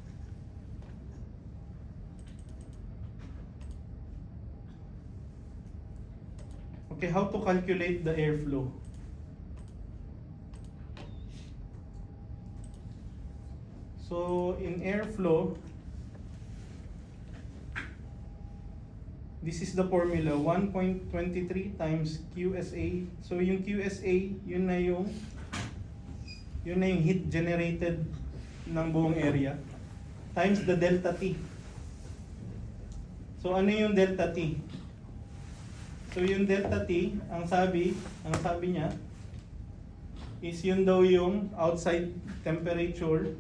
Okay, how to calculate the airflow? So in airflow, this is the formula, 1.23 times QSA. So yung QSA, yun na yung heat generated ng buong area times the delta T. So ano yung delta T? So yung delta T, ang sabi niya is yun daw yung outside temperature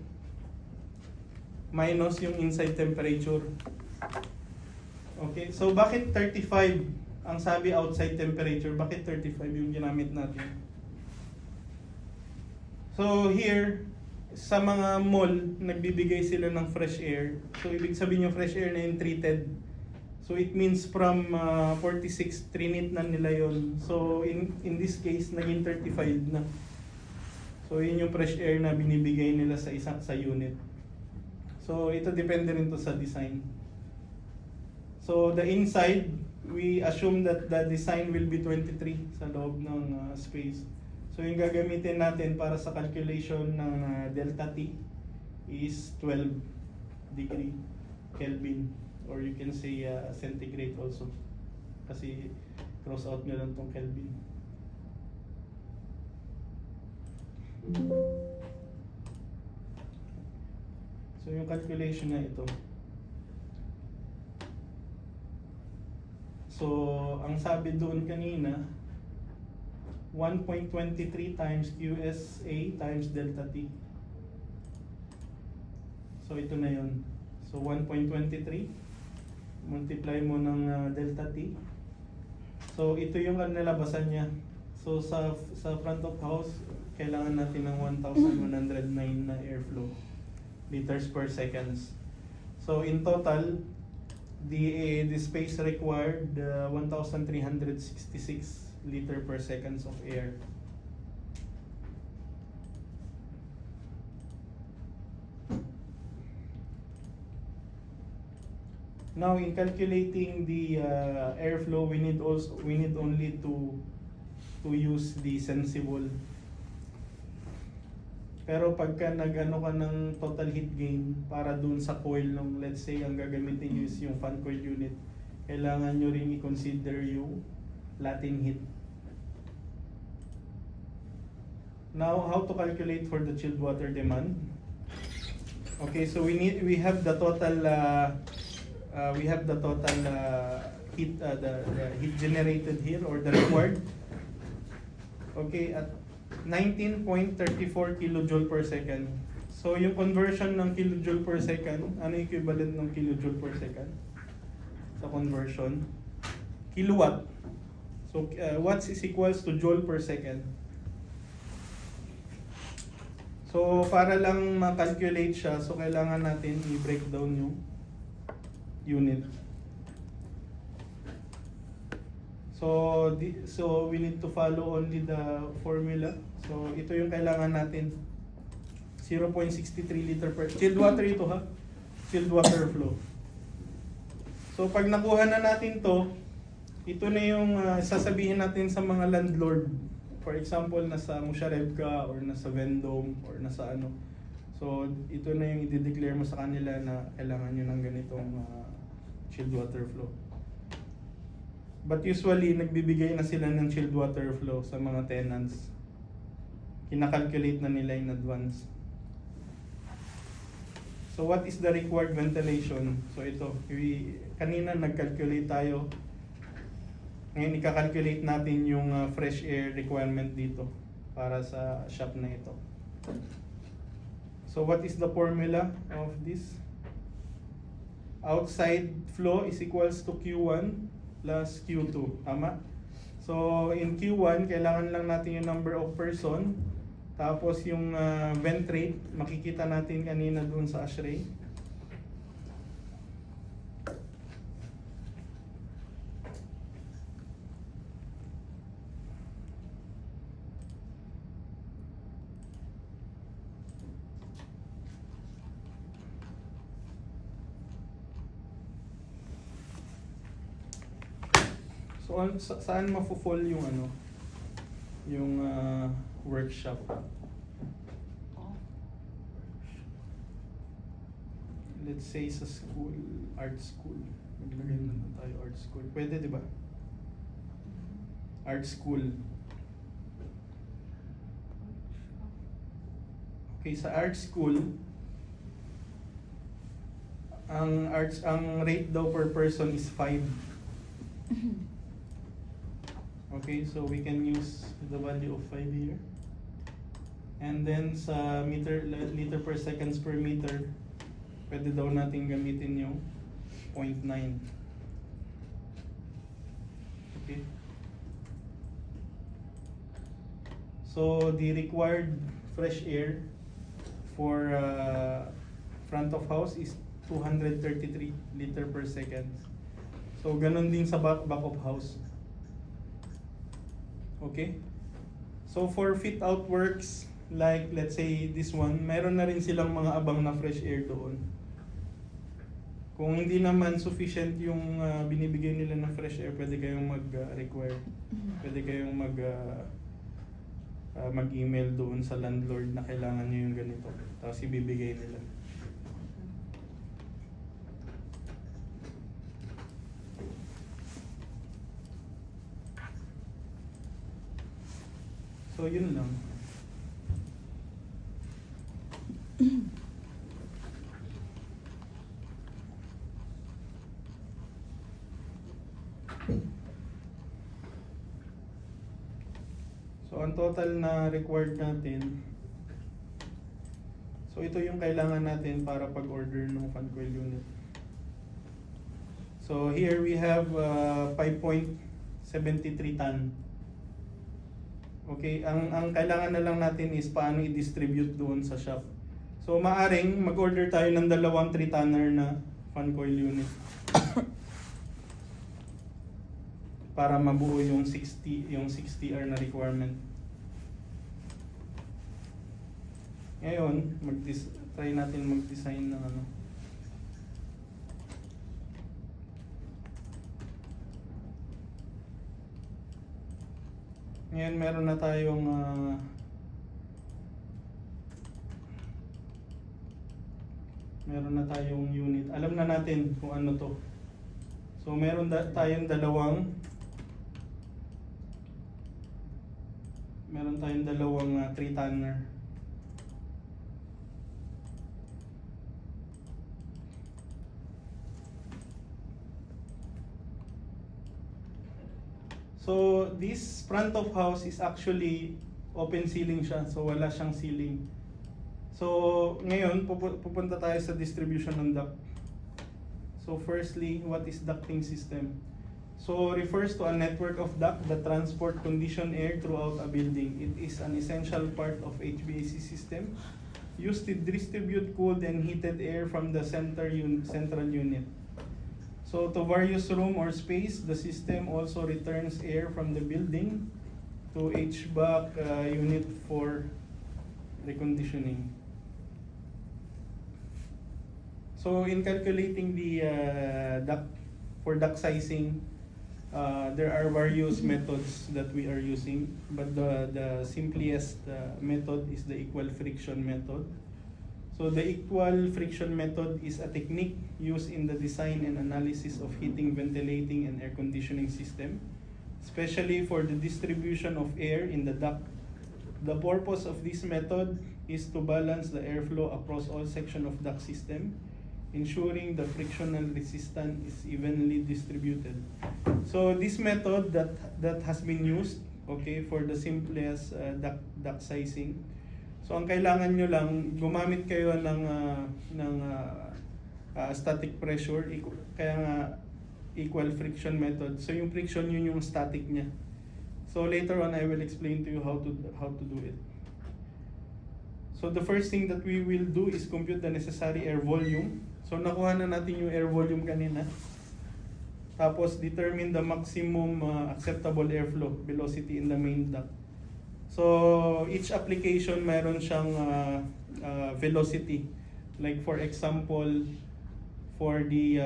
minus yung inside temperature. Okay, so bakit 35 ang sabi outside temperature? Bakit 35 yung ginamit natin? So here, sa mga mall, nagbibigay sila ng fresh air. So ibig sabihin yung fresh air na yung treated. So it means from 46 trinit na nila yon. So in this case, naging 35 na. So yun yung fresh air na binibigay nila sa unit. So ito depende rin to sa design. So the inside, we assume that the design will be 23 sa loob ng space. So yung gagamitin natin para sa calculation ng delta T is 12 degree Kelvin, or you can say centigrade also, kasi cross out nyo lang tong Kelvin. So yung calculation na ito, so ang sabi doon kanina, 1.23 times QSA times delta T. So ito na yun. So 1.23 multiply mo ng delta T. So ito yung nalabasan niya. So sa front of house, kailangan natin ng 1,109 na airflow liters per seconds. So in total, the space required 1,366 liter per seconds of air. Now in calculating the airflow, we need only to use the sensible. Pero pagka nag-ano ka ng total heat gain para dun sa coil ng, let's say ang gagamitin nyo is yung fan coil unit, kailangan nyo rin i-consider yung latent heat. Now, how to calculate for the chilled water demand? Okay, so we have the total heat, the heat generated here, or the required. Okay, at 19.34 kilojoule per second. So yung conversion ng kilojoule per second, ano yung equivalent ng kilojoule per second? Sa conversion, kilowatt. So watts is equals to joule per second. So para lang ma-calculate siya, so kailangan natin i-break down yung unit. So we need to follow only the formula. So ito yung kailangan natin. 0.63 liter per chilled water ito ha. Chilled water flow. So pag nakuha na natin to, ito na yung sasabihin natin sa mga landlord. For example, nasa Mushareb ka, or nasa Vendome, or nasa ano. So ito na yung i-declare mo sa kanila na kailangan nyo ng ganitong chilled water flow. But usually, nagbibigay na sila ng chilled water flow sa mga tenants. Kinakalculate na nila in advance. So what is the required ventilation? So ito, kanina nag-calculate tayo. Ngayon ika-calculate natin yung fresh air requirement dito para sa shop na ito. So what is the formula of this? Outside flow is equals to Q1 plus Q2. Tama? So in Q1, kailangan lang natin yung number of person. Tapos yung vent rate, makikita natin kanina dun sa ASHRAE. So saan mafo-fall yung ano? Yung workshop. Let's say sa school, art school. Maglagay na tayo art school. Pwede, di ba? Art school. Okay, sa art school, ang rate daw per person is 5. Okay, so we can use the value of 5 here. And then sa liter per seconds per meter, pwede daw natin gamitin yung 0.9. Okay. So the required fresh air for front of house is 233 liter per second. So ganun din sa back of house. Okay? So for fit out works, like let's say this one, meron na rin silang mga abang na fresh air doon. Kung hindi naman sufficient yung binibigay nila ng fresh air, pwede kayong mag-require. Pwede kayong mag-email doon sa landlord na kailangan nyo yung ganito. Tapos ibibigay nila. So yun lang. So ang total na required natin, so ito yung kailangan natin para pag-order ng fan coil unit. So here we have 5.73 ton. Okay, ang kailangan na lang natin is paano i-distribute doon sa shop. So maaring mag-order tayo ng dalawang 3-tonner na fan coil unit. Para mabuo yung 60 R na requirement. Ngayon, try natin mag-design ng ano. Ngayon meron na tayong unit. Alam na natin kung ano to. So meron tayong dalawang 3-tonner. So this front of house is actually open ceiling siya. So wala siyang ceiling. So ngayon pupunta tayo sa distribution ng duct. So firstly, what is ducting system? So refers to a network of duct that transport conditioned air throughout a building. It is an essential part of HVAC system used to distribute cooled and heated air from the central unit. So to various room or space, the system also returns air from the building to HVAC unit for reconditioning. So in calculating the duct sizing, there are various methods that we are using, but the simplest method is the equal friction method. So the equal friction method is a technique used in the design and analysis of heating, ventilating, and air conditioning system, especially for the distribution of air in the duct. The purpose of this method is to balance the airflow across all sections of duct system, ensuring the frictional resistance is evenly distributed. So this method that has been used, okay, for the simplest duct sizing. So ang kailangan nyo lang, gumamit kayo ng static pressure, kaya nga equal friction method. So yung friction yun yung static niya. So later on I will explain to you how to do it. So the first thing that we will do is compute the necessary air volume. So nakuha na natin yung air volume kanina. Tapos determine the maximum acceptable airflow velocity in the main duct. So each application mayroon siyang velocity. Like for example, for the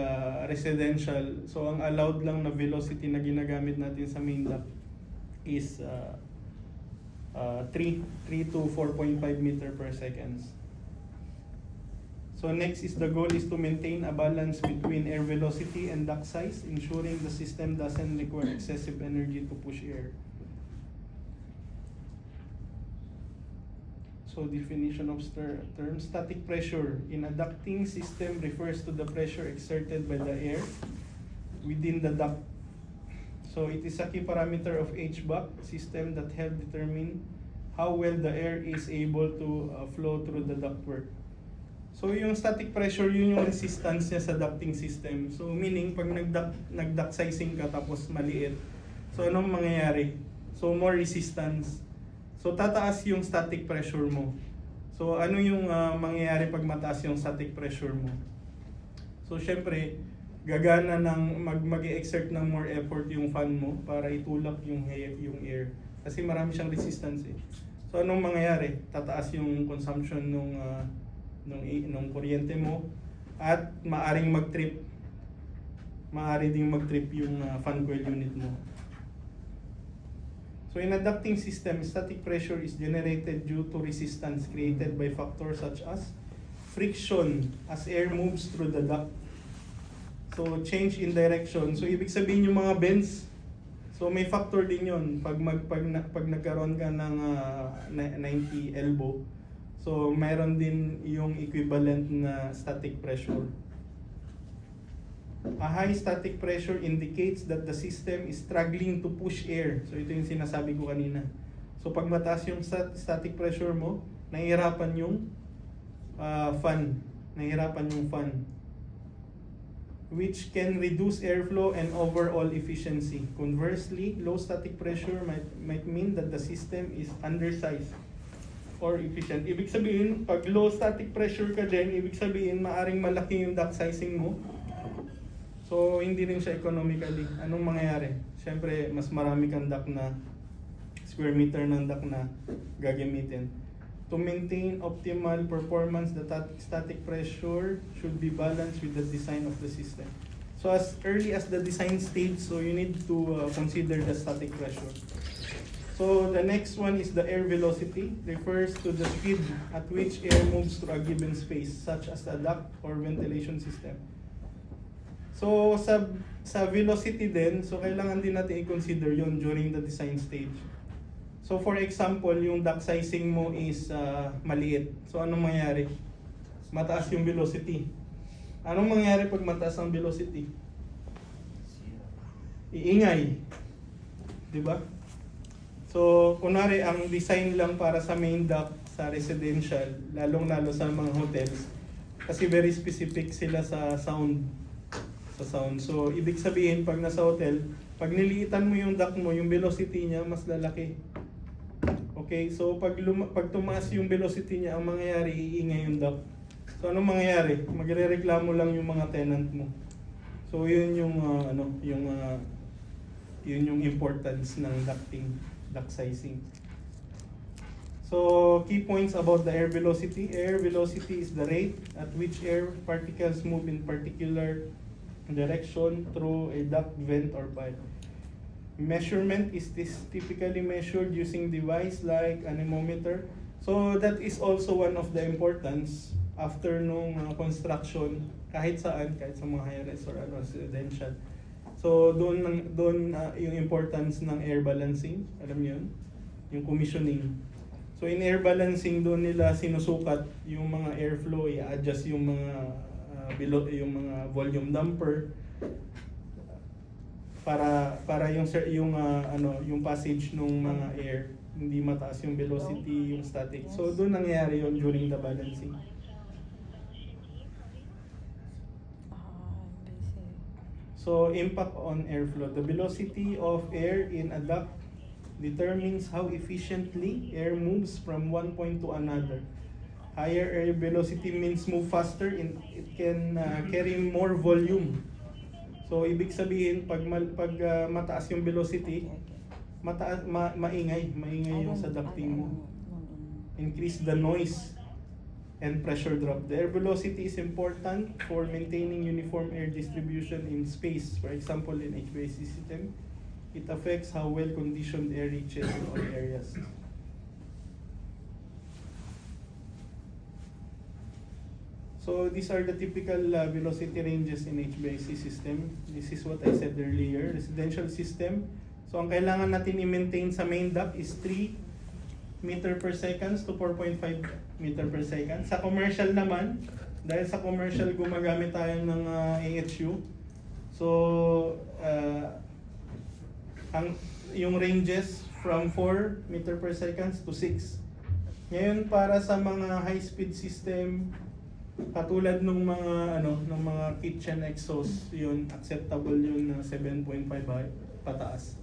residential, so ang allowed lang na velocity na ginagamit natin sa main duct is 3 to 4.5 meter per seconds. So next is the goal is to maintain a balance between air velocity and duct size, ensuring the system doesn't require excessive energy to push air. So definition of term, static pressure in a ducting system refers to the pressure exerted by the air within the duct. So it is a key parameter of HVAC system that help determine how well the air is able to flow through the ductwork. So yung static pressure, yun yung resistance niya sa ducting system. So meaning, pag nag-duct sizing ka tapos maliit, so anong mangyayari? So more resistance. So tataas yung static pressure mo. So ano yung mangyayari pag mataas yung static pressure mo? So syempre, gagana ng mag-exert ng more effort yung fan mo para itulak yung air. Kasi marami siyang resistance eh. So anong mangyayari? Tataas yung consumption nung kuryente mo at maaring mag-trip. Maari ding mag-trip yung fan coil unit mo. So in a ducting system, static pressure is generated due to resistance created by factors such as friction as air moves through the duct. So change in direction. So ibig sabihin yung mga bends, so may factor din yun. Pag nagkaroon ka ng 90 elbow, so mayroon din yung equivalent na static pressure. A high static pressure indicates that the system is struggling to push air. So ito yung sinasabi ko kanina. So pag mataas yung static pressure mo, nahihirapan yung fan. Nahihirapan yung fan. Which can reduce airflow and overall efficiency. Conversely, low static pressure might mean that the system is undersized or efficient. Ibig sabihin, pag low static pressure ka din, ibig sabihin maaring malaki yung duct sizing mo. So, hindi rin siya economically. Anong mangyayari? Siyempre, mas marami kang duct na square meter ng duct na gagamitin. To maintain optimal performance, the static pressure should be balanced with the design of the system. So, as early as the design stage, so you need to consider the static pressure. So, the next one is the air velocity. Refers to the speed at which air moves through a given space, such as a duct or ventilation system. So, sa velocity din, so kailangan din natin i-consider yon during the design stage. So, for example, yung duct sizing mo is maliit. So, anong mangyayari? Mataas yung velocity. Anong mangyayari pag mataas ang velocity? Iingay. Diba? So, kunwari, ang design lang para sa main duct sa residential, lalong-lalo sa mga hotels, kasi very specific sila sa sound. So, ibig sabihin, pag nasa hotel, pag niliitan mo yung duct mo, yung velocity niya mas lalaki. Okay, so pag tumaas yung velocity niya, ang mangyayari, iingay yung duct. So, anong mangyayari? Magrereklamo lang yung mga tenant mo. So, yun yung yun yung importance ng duct sizing. So, key points about the air velocity. Air velocity is the rate at which air particles move in particular direction through a duct, vent, or pipe. Measurement is typically measured using device like anemometer. So that is also one of the importance. after nung construction, kahit saan, kahit sa mga high-rise or ano, residential. So doon yung importance ng air balancing, alam niyo yun? Yung commissioning. So in air balancing, doon nila sinusukat yung mga airflow, i-adjust yung mga below, yung mga volume damper para yung passage ng mga air hindi mataas yung velocity, yung static. So doon nangyayari yun during the balancing. So impact on airflow. The velocity of air in a duct determines how efficiently air moves from one point to another. Higher air velocity means move faster and it can carry more volume. So ibig sabihin pag mataas yung velocity, maingay yung sa ducting mo. Increase the noise and pressure drop. The air velocity is important for maintaining uniform air distribution in space. For example, in HVAC system, it affects how well conditioned air reaches in all areas. So these are the typical velocity ranges in HVAC system. This is what I said earlier. Residential system. So ang kailangan natin i-maintain sa main duct is 3 meter per second to 4.5 meter per second. Sa commercial naman, dahil sa commercial gumagamit tayo ng AHU. So yung ranges from 4 meter per second to 6. Ngayon para sa mga high speed system, katulad ng mga kitchen exhaust, yun acceptable yun na 7.5 pataas.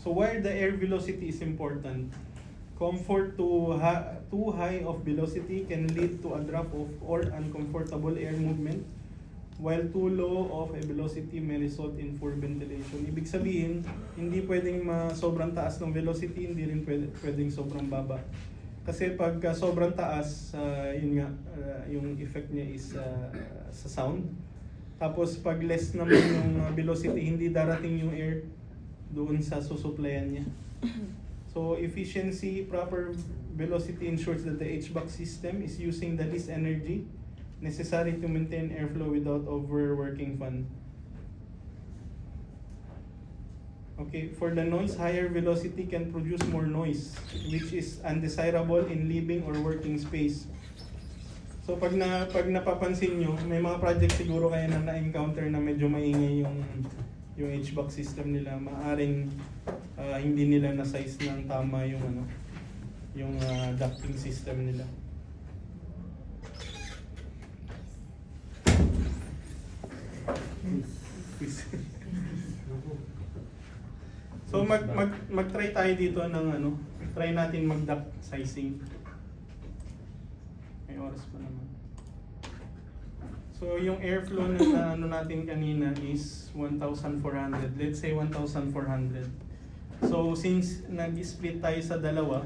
So why the air velocity is important? Comfort too high of velocity can lead to a drop of or uncomfortable air movement, while too low of a velocity may result in poor ventilation. Ibig sabihin, hindi pwedeng sobrang taas ng velocity, hindi rin pwedeng sobrang baba. Kasi pag sobrang taas, yung effect niya is sa sound. Tapos pag less naman yung velocity, hindi darating yung air doon sa susuplayan niya. So efficiency, proper velocity ensures that the HVAC system is using the least energy necessary to maintain airflow without overworking fan. Okay, for the noise, higher velocity can produce more noise, which is undesirable in living or working space. So pag napapansin nyo, may mga project siguro kayo na na-encounter na medyo maingay yung HVAC system nila, maaring hindi nila na-size ng tama yung ducting system nila. So mag-try tayo dito ng try natin mag-duct sizing. May oras pa naman. So yung airflow na natin kanina is 1,400. Let's say 1,400. So since nag-split tayo sa dalawa,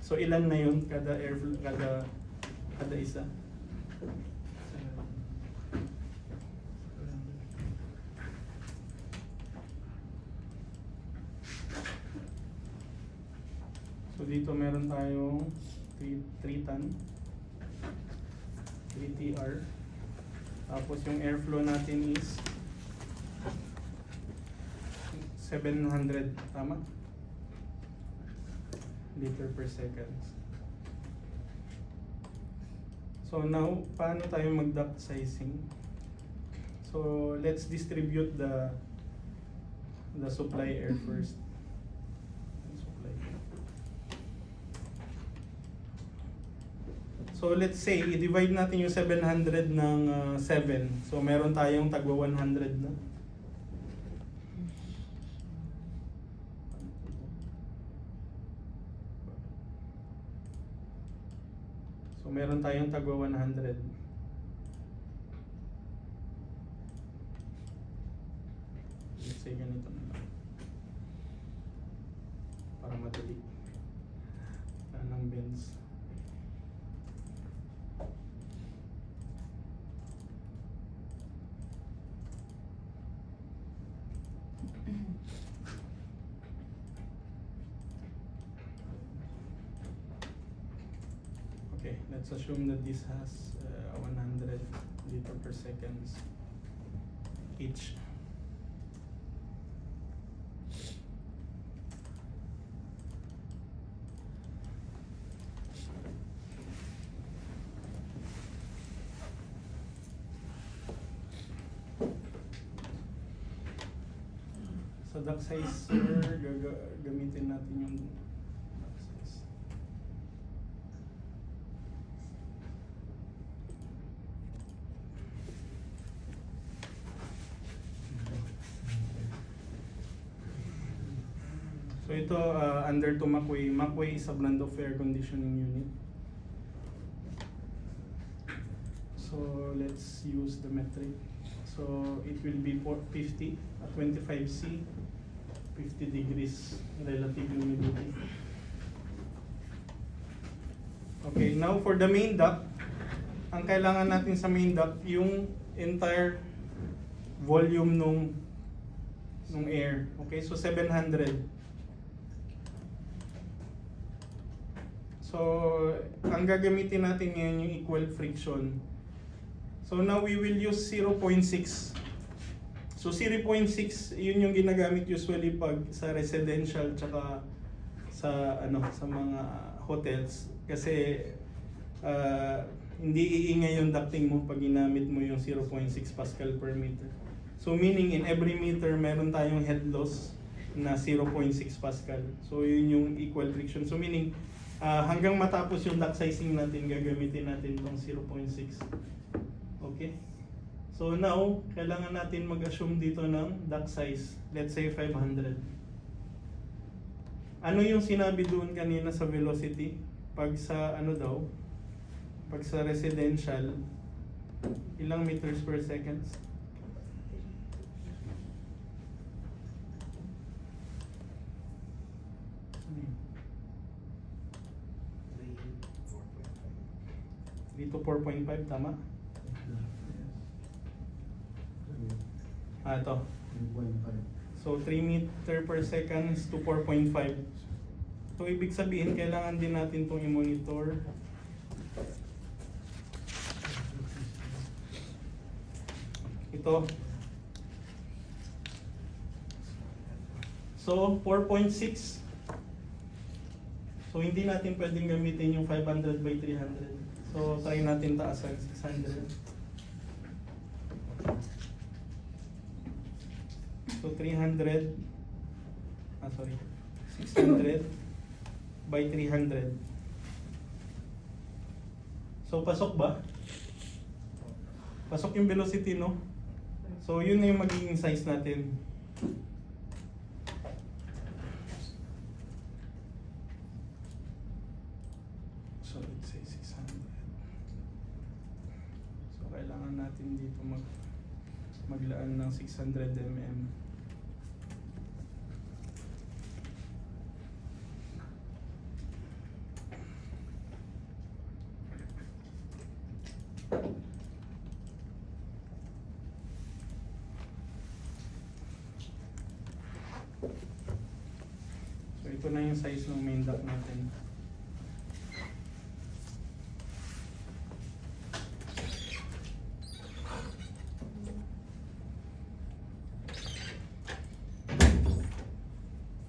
so ilan na yun kada airflow, kada isa? So dito meron tayong 3 ton. 3TR. Tapos yung airflow natin is 700, tama? Liter per second. So now, paano tayo mag-duct sizing? So let's distribute the supply air first. So let's say, i-divide natin yung 700 ng 7. So meron tayong tagwa 100 na. So meron tayong tagwa 100. Let's say ganito na lang. para madali. Ng bends. Okay, let's assume that this has 100 liter per seconds each. Sa duct size, sir, gamitin natin yung duct size. So ito, under to Macway. Macway is a brand of air conditioning unit. So let's use the metric. So it will be 50 at 25C, 50 degrees relative humidity. Okay, now for the main duct, ang kailangan natin sa main duct, yung entire volume nung air. Okay, so 700. So, ang gagamitin natin ngayon yung equal friction. So now we will use 0.6. So 0.6, yun yung ginagamit usually pag sa residential tsaka sa mga hotels kasi hindi iingay yung ducting mo pag ginamit mo yung 0.6 Pascal per meter. So meaning in every meter meron tayong head loss na 0.6 Pascal. So yun yung equal friction. So meaning hanggang matapos yung duct sizing natin, gagamitin natin itong 0.6. Okay? So now, kailangan natin mag-assume dito ng duct size. Let's say 500. Ano yung sinabi doon kanina sa velocity? Pag sa pag sa residential, ilang meters per second? Dito 4.5, tama? Ito. 2.5. So 3 meter per second to 4.5. So ibig sabihin, kailangan din natin itong i-monitor. Ito. So 4.6. So hindi natin pwedeng gamitin yung 500 by 300. So try natin taasan 600. So 600 by 300. So pasok ba? Pasok yung velocity, no? So yun na yung magiging size natin. So let's say 600. So kailangan natin dito maglaan ng 600 mm. So ito na yung size ng main duct natin.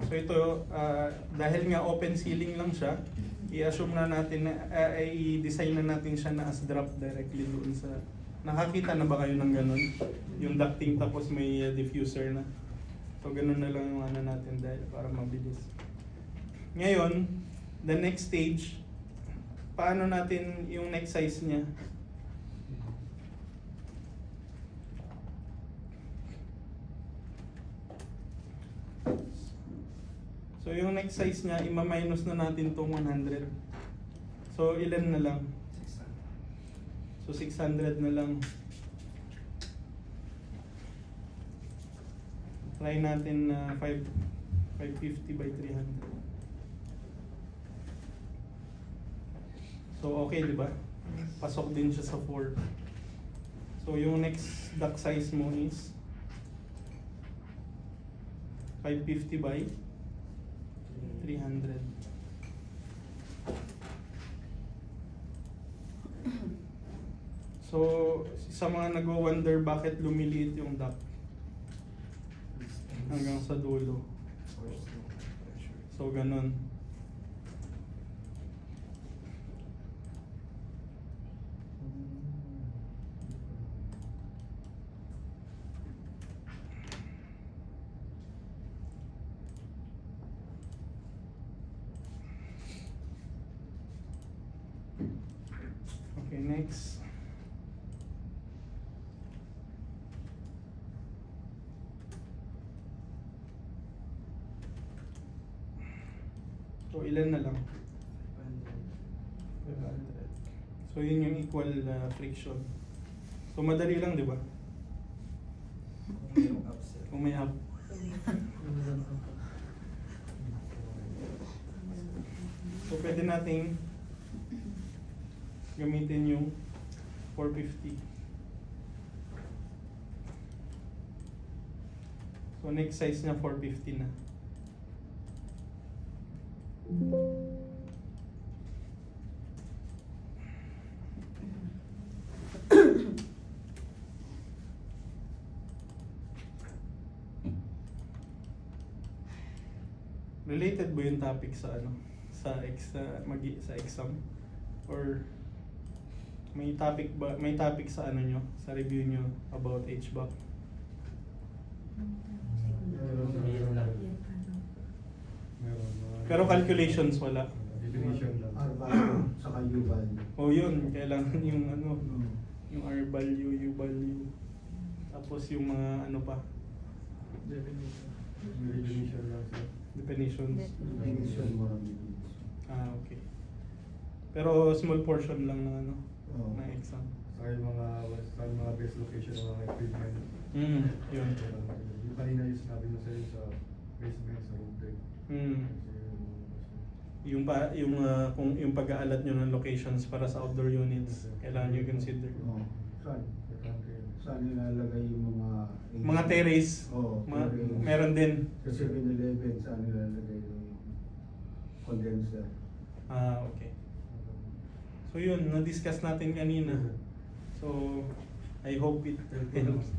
So ito, dahil nga open ceiling lang siya, i-assume na natin na, i-design na natin siya na as drop directly doon sa... Nakakita na ba kayo ng ganun? Yung ducting tapos may diffuser na. So ganun na lang yung ano natin dahil para mabilis. Ngayon, the next stage, paano natin yung next size niya? So yung next size niya, ima-minus na natin itong 100. So ilan na lang? 600. So 600 na lang. Try natin na 550 by 300. So okay, di ba? Pasok din siya sa 4. So yung next duct size mo is 550 by 300. So sa mga nagwo-wonder bakit lumiliit yung duct hanggang sa dulo. So ganun. Okay, next. So ilan na lang? 500. So yun yung equal friction. So madali lang, di ba? Kung may up. So pwede nating gamitin yung 450. So next size niya 450 na. Related ba yung topic sa ano? Sa sa exam or may topic sa ano nyo, sa review nyo about HVAC? Meron lang. Pero calculations wala. Definition lang. R value, saka U value. O yun, kailangan yung ano, yung R value, U value. Tapos yung mga ano pa, Definition lang siya. definitions. Definition mo ang Ah, okay. Pero small portion lang ng ano, Oo. ng exam. Sa mga best location ng mga equipment. Yun. Yung kanina yung sinabi mo sa'yo sa basement, sa intake. Kung yung pag-aalat nyo ng locations para sa outdoor units, kailangan nyo consider. Oo. Saan nilalagay yung mga Mga terrace, Oo, terrace. meron din. Sa 7-Eleven, saan nilalagay yung condenser? Ah, okay. So yun, na-discuss natin kanina. So, I hope it helps.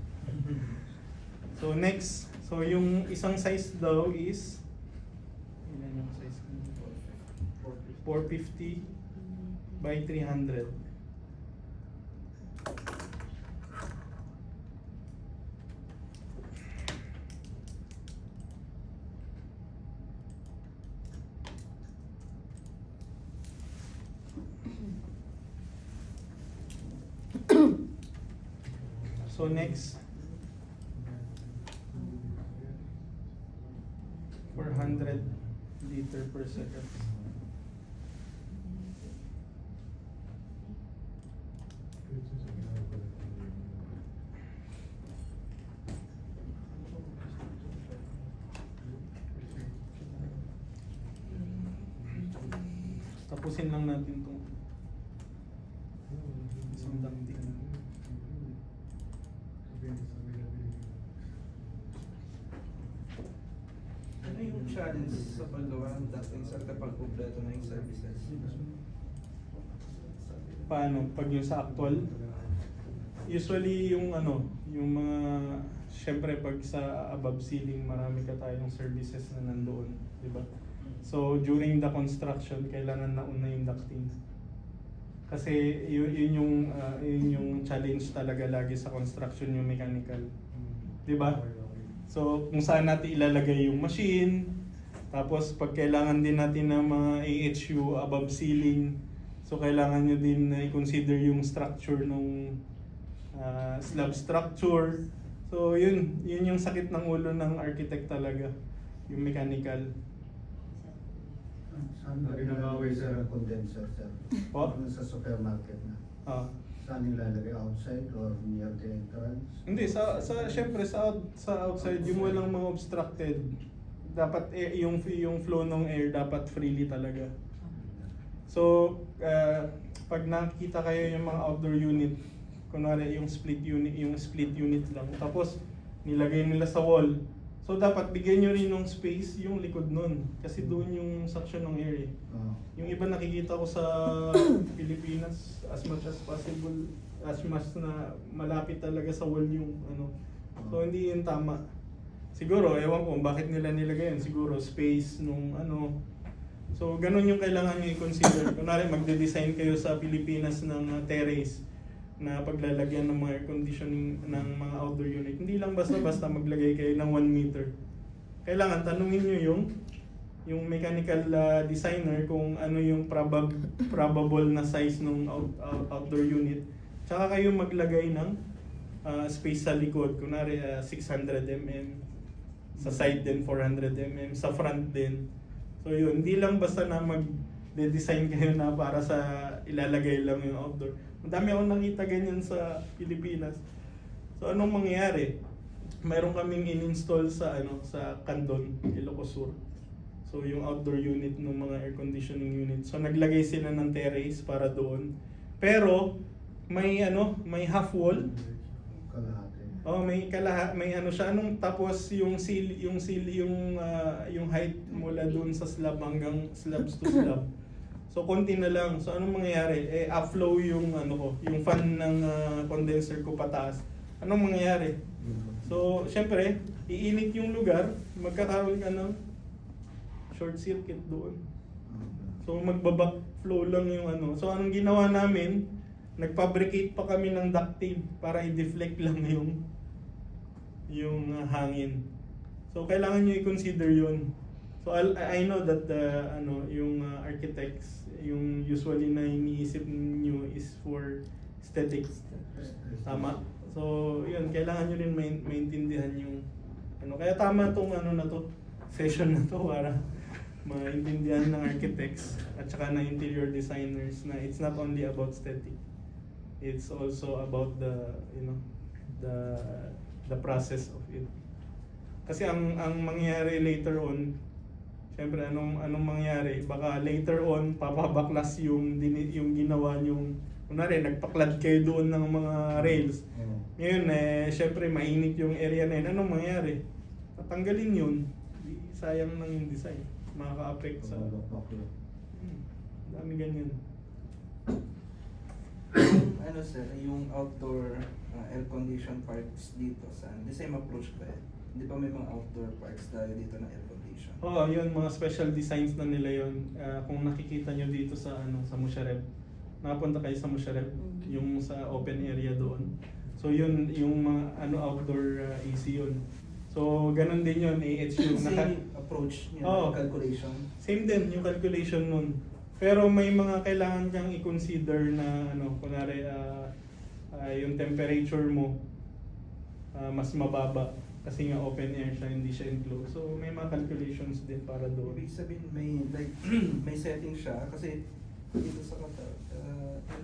So next, so yung isang size daw is, ilan yung size? 450 by 300. So next, 400 liter per second. Tapusin lang natin itong isang ducting. Ano yung challenge sa paggawa ng ducting sa kapag kompleto na yung services? Paano? Pag yung sa actual? Usually yung ano, yung mga, syempre pag sa above ceiling, marami ka tayong services na nandoon, di ba? So during the construction, kailangan nauna yung ducting. Kasi yun yung challenge talaga lagi sa construction, yung mechanical. Di ba? So kung saan natin ilalagay yung machine, tapos pag kailangan din natin ng mga AHU above ceiling, so kailangan nyo din na i-consider yung structure ng slab structure. So yun yung sakit ng ulo ng architect talaga, yung mechanical. Saan nilalagay sa condenser, sir? Po? Ano sa supermarket na? Saan nilalagay? Outside or near the entrance? Hindi, syempre sa outside, yung walang mga obstructed, dapat yung flow ng air dapat freely talaga. So, pag nakita kayo yung mga outdoor unit, kunwari yung split unit lang, tapos nilagay nila sa wall. So dapat bigyan nyo rin ng space yung likod nun, kasi doon yung suction ng air eh. Yung iba nakikita ko sa Pilipinas, as much as possible, as much na malapit talaga sa wall yung ano. So hindi yun tama. Siguro, ewan ko bakit nila nilagay yun. Siguro space nung ano. So ganun yung kailangan nyo i-consider. Kunwari magde-design kayo sa Pilipinas ng terrace na paglalagyan ng mga air conditioning ng mga outdoor unit. Hindi lang basta-basta maglagay kayo ng 1 meter. Kailangan tanungin nyo yung mechanical designer kung ano yung probable na size ng outdoor unit. Tsaka kayo maglagay ng space sa likod. Kunwari 600 mm, sa side din 400 mm, sa front din. So yun, hindi lang basta na mag-design kayo na para sa ilalagay lang yung outdoor. Madami akong nakita ganyan sa Pilipinas. So anong mangyayari? Mayroon kaming in-install sa sa Candon, Ilocos Sur. So yung outdoor unit ng mga air conditioning unit. So naglagay sila ng terrace para doon. Pero may half wall. Kalahati. Oh, may siya tapos yung height mula doon sa slab hanggang slabs to slab. So konti na lang. So anong mangyayari? Upflow yung yung fan ng condenser ko pataas. Anong mangyayari? So syempre, iinit yung lugar, magkakaroon ka ng short circuit doon. So magbabackflow lang yung So anong ginawa namin? Nagfabricate pa kami ng duct tape para i-deflect lang yung hangin. So kailangan niyo i-consider 'yun. So I know that yung architects, yung usually na iniisip niyo is for aesthetics. Tama. So, yun, kailangan niyo rin maintindihan yung kaya tama tong session na to para maintindihan ng architects at saka ng interior designers na it's not only about aesthetic. It's also about the process of it. Kasi ang mangyayari later on, siyempre anong mangyayari? Baka later on papabaklas yung ginawa yung kunwari nagpaklad kayo doon ng mga rails. Ngayon siyempre mainit yung area na yun. Anong mangyayari? Tatanggalin yun. Sayang lang yung design. Makaka-affect sa dami ganyan. Sir, yung outdoor air condition parks dito the same approach ba yan? Hindi pa may mga outdoor parks tayo dito na air condition? Oo, yun, mga special designs na nila yun. Kung nakikita nyo dito sa Musharraf, nakapunta kayo sa Musharraf, yung sa open area doon. So yun, yung mga outdoor AC yun. So ganun din yun, AH yung Same approach niya, calculation? Same din, yung calculation nun. Pero may mga kailangan kang i-consider na kunwari yung temperature mo mas mababa. Kasi nga open air siya, hindi siya enclosed. So may mga calculations din para doon. Ibig sabihin may setting siya kasi dito sa Qatar,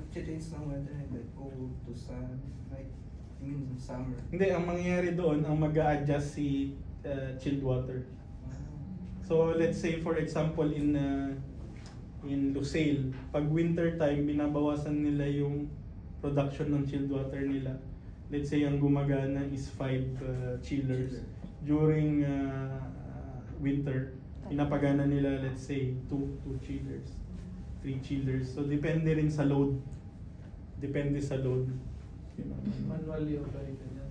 change ng weather cold to sun, summer. Hindi, ang mangyayari doon, ang mag-a-adjust si chilled water. So let's say for example in Lusail, pag winter time binabawasan nila yung production ng chilled water nila. Let's say ang gumagana is 5 chillers. During winter, pinapagana nila let's say 2 chillers, 3 chillers. So depende rin sa load. Depende sa load. Manually operated yan.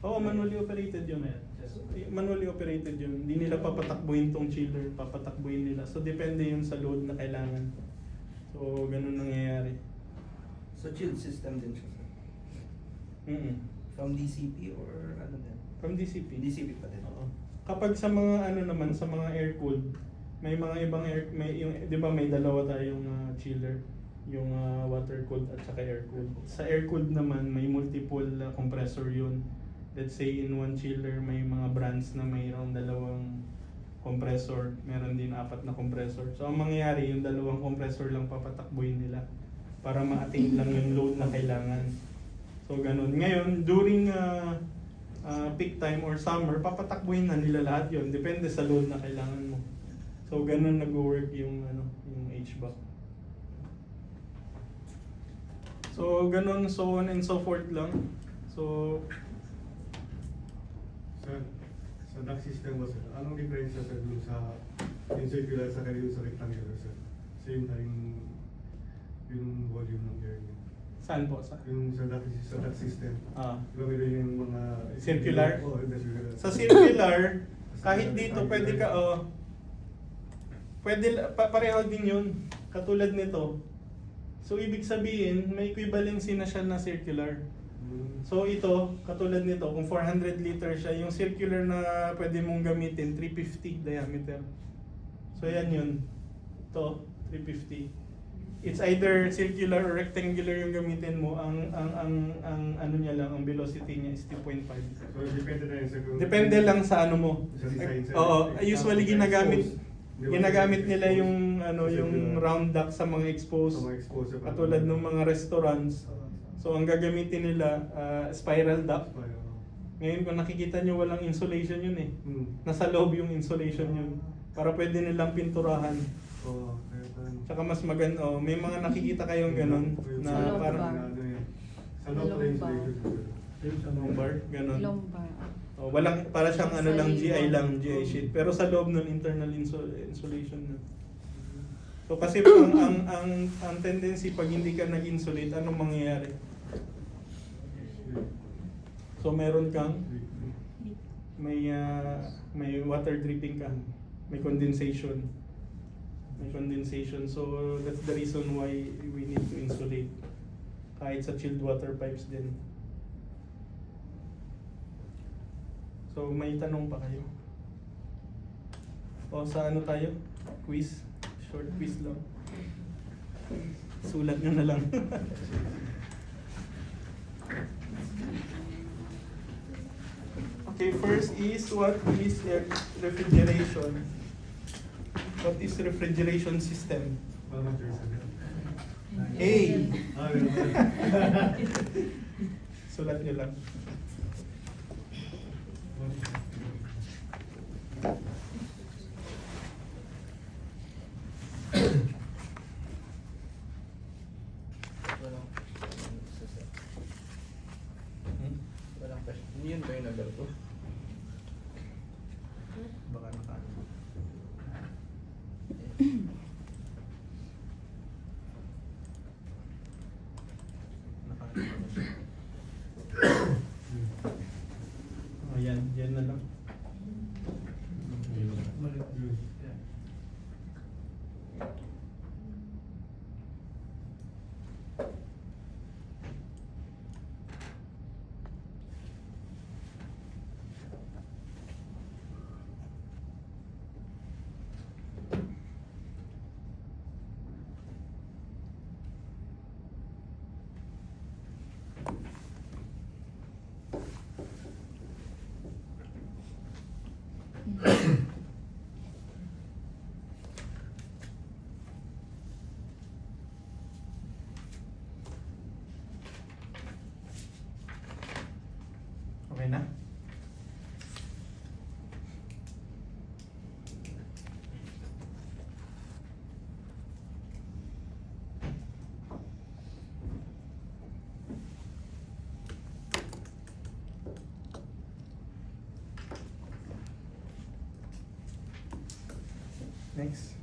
Oo, manually operated yun. Manually operated yun. Hindi nila papatakbuhin tong chiller, papatakbuhin nila. So depende yun sa load na kailangan. So ganun nangyayari. So chilled system din siya, sir? From DCP or ano din? From DCP. DCP pa din. Oo. Kapag sa mga naman, sa mga air-cooled, may mga ibang di ba may dalawa tayong chiller, yung water-cooled at saka air-cooled. Sa air-cooled naman, may multiple compressor yun. Let's say in one chiller, may mga brands na mayroong 2 compressor, meron din 4 na compressor. So ang mangyayari, yung 2 compressor lang papatakbuhin nila para ma-attain lang yung load na kailangan. So ganun. Ngayon, during peak time or summer, papatakbuhin na nila lahat yun. Depende sa load na kailangan mo. So ganun nag-work yung HVAC. So, ganun, so on and so forth lang. So, Sa duct system mo, sir, anong difference sir dun sa yung circular sa kayo sa rectangular, sir? Same na yung volume ng air niyo. saan po? Yung sa duct system. Ah. Diba meron yung mga... Circular? Oo, yung circular. Sa circular, kahit dito pwede ka, pwede, pareho din yun. Katulad nito. So, ibig sabihin, may equivalency na siya na circular. So, ito, katulad nito, kung 400 liter siya, yung circular na pwede mong gamitin, 350 diameter. So, yan yun. Ito, 350. It's either circular or rectangular yung gamitin mo. Ang ano niya lang, ang velocity niya is 2.5. So, depende na yun sa... Depende lang sa ano mo. Sa design, sir. Oo, usually ginagamit Di ba? ginagamit nila Expose. yung ano yung Circular. round duck sa mga exposed Sa mga exposed, sir. katulad ng mga restaurants. So ang gagamitin nila spiral duct. Ngayon kung nakikita nyo walang insulation yun eh. Nasa loob yung insulation yun. Para pwede nilang pinturahan. Oo, kaya parang... Tsaka mas maganda, may mga nakikita kayong ganun Sa na loob parang ba? Sa loob pala yung insulation, sir. sa lumbar, ganun. Lumbar. Walang, para siyang ano lang, GI Sa lang, likod. GI sheet. Pero sa loob nun, internal insulation na. So kasi ang tendency pag hindi ka nag-insulate, anong mangyayari? So meron kang may water dripping ka, may condensation. May condensation. So that's the reason why we need to insulate. Kahit sa chilled water pipes din. So may tanong pa kayo? O sa ano tayo? Quiz? Short quiz lang. Sulat nyo na lang. Okay, first is what is refrigeration? What is refrigeration system? Parang sir, sir. A. Ah, yun, sir. Sulat nyo lang. Walang Hmm? walang question. Yun ba yung nagal ko? Baka naka. Oh, yan na lang. Yun. Okay na? Next.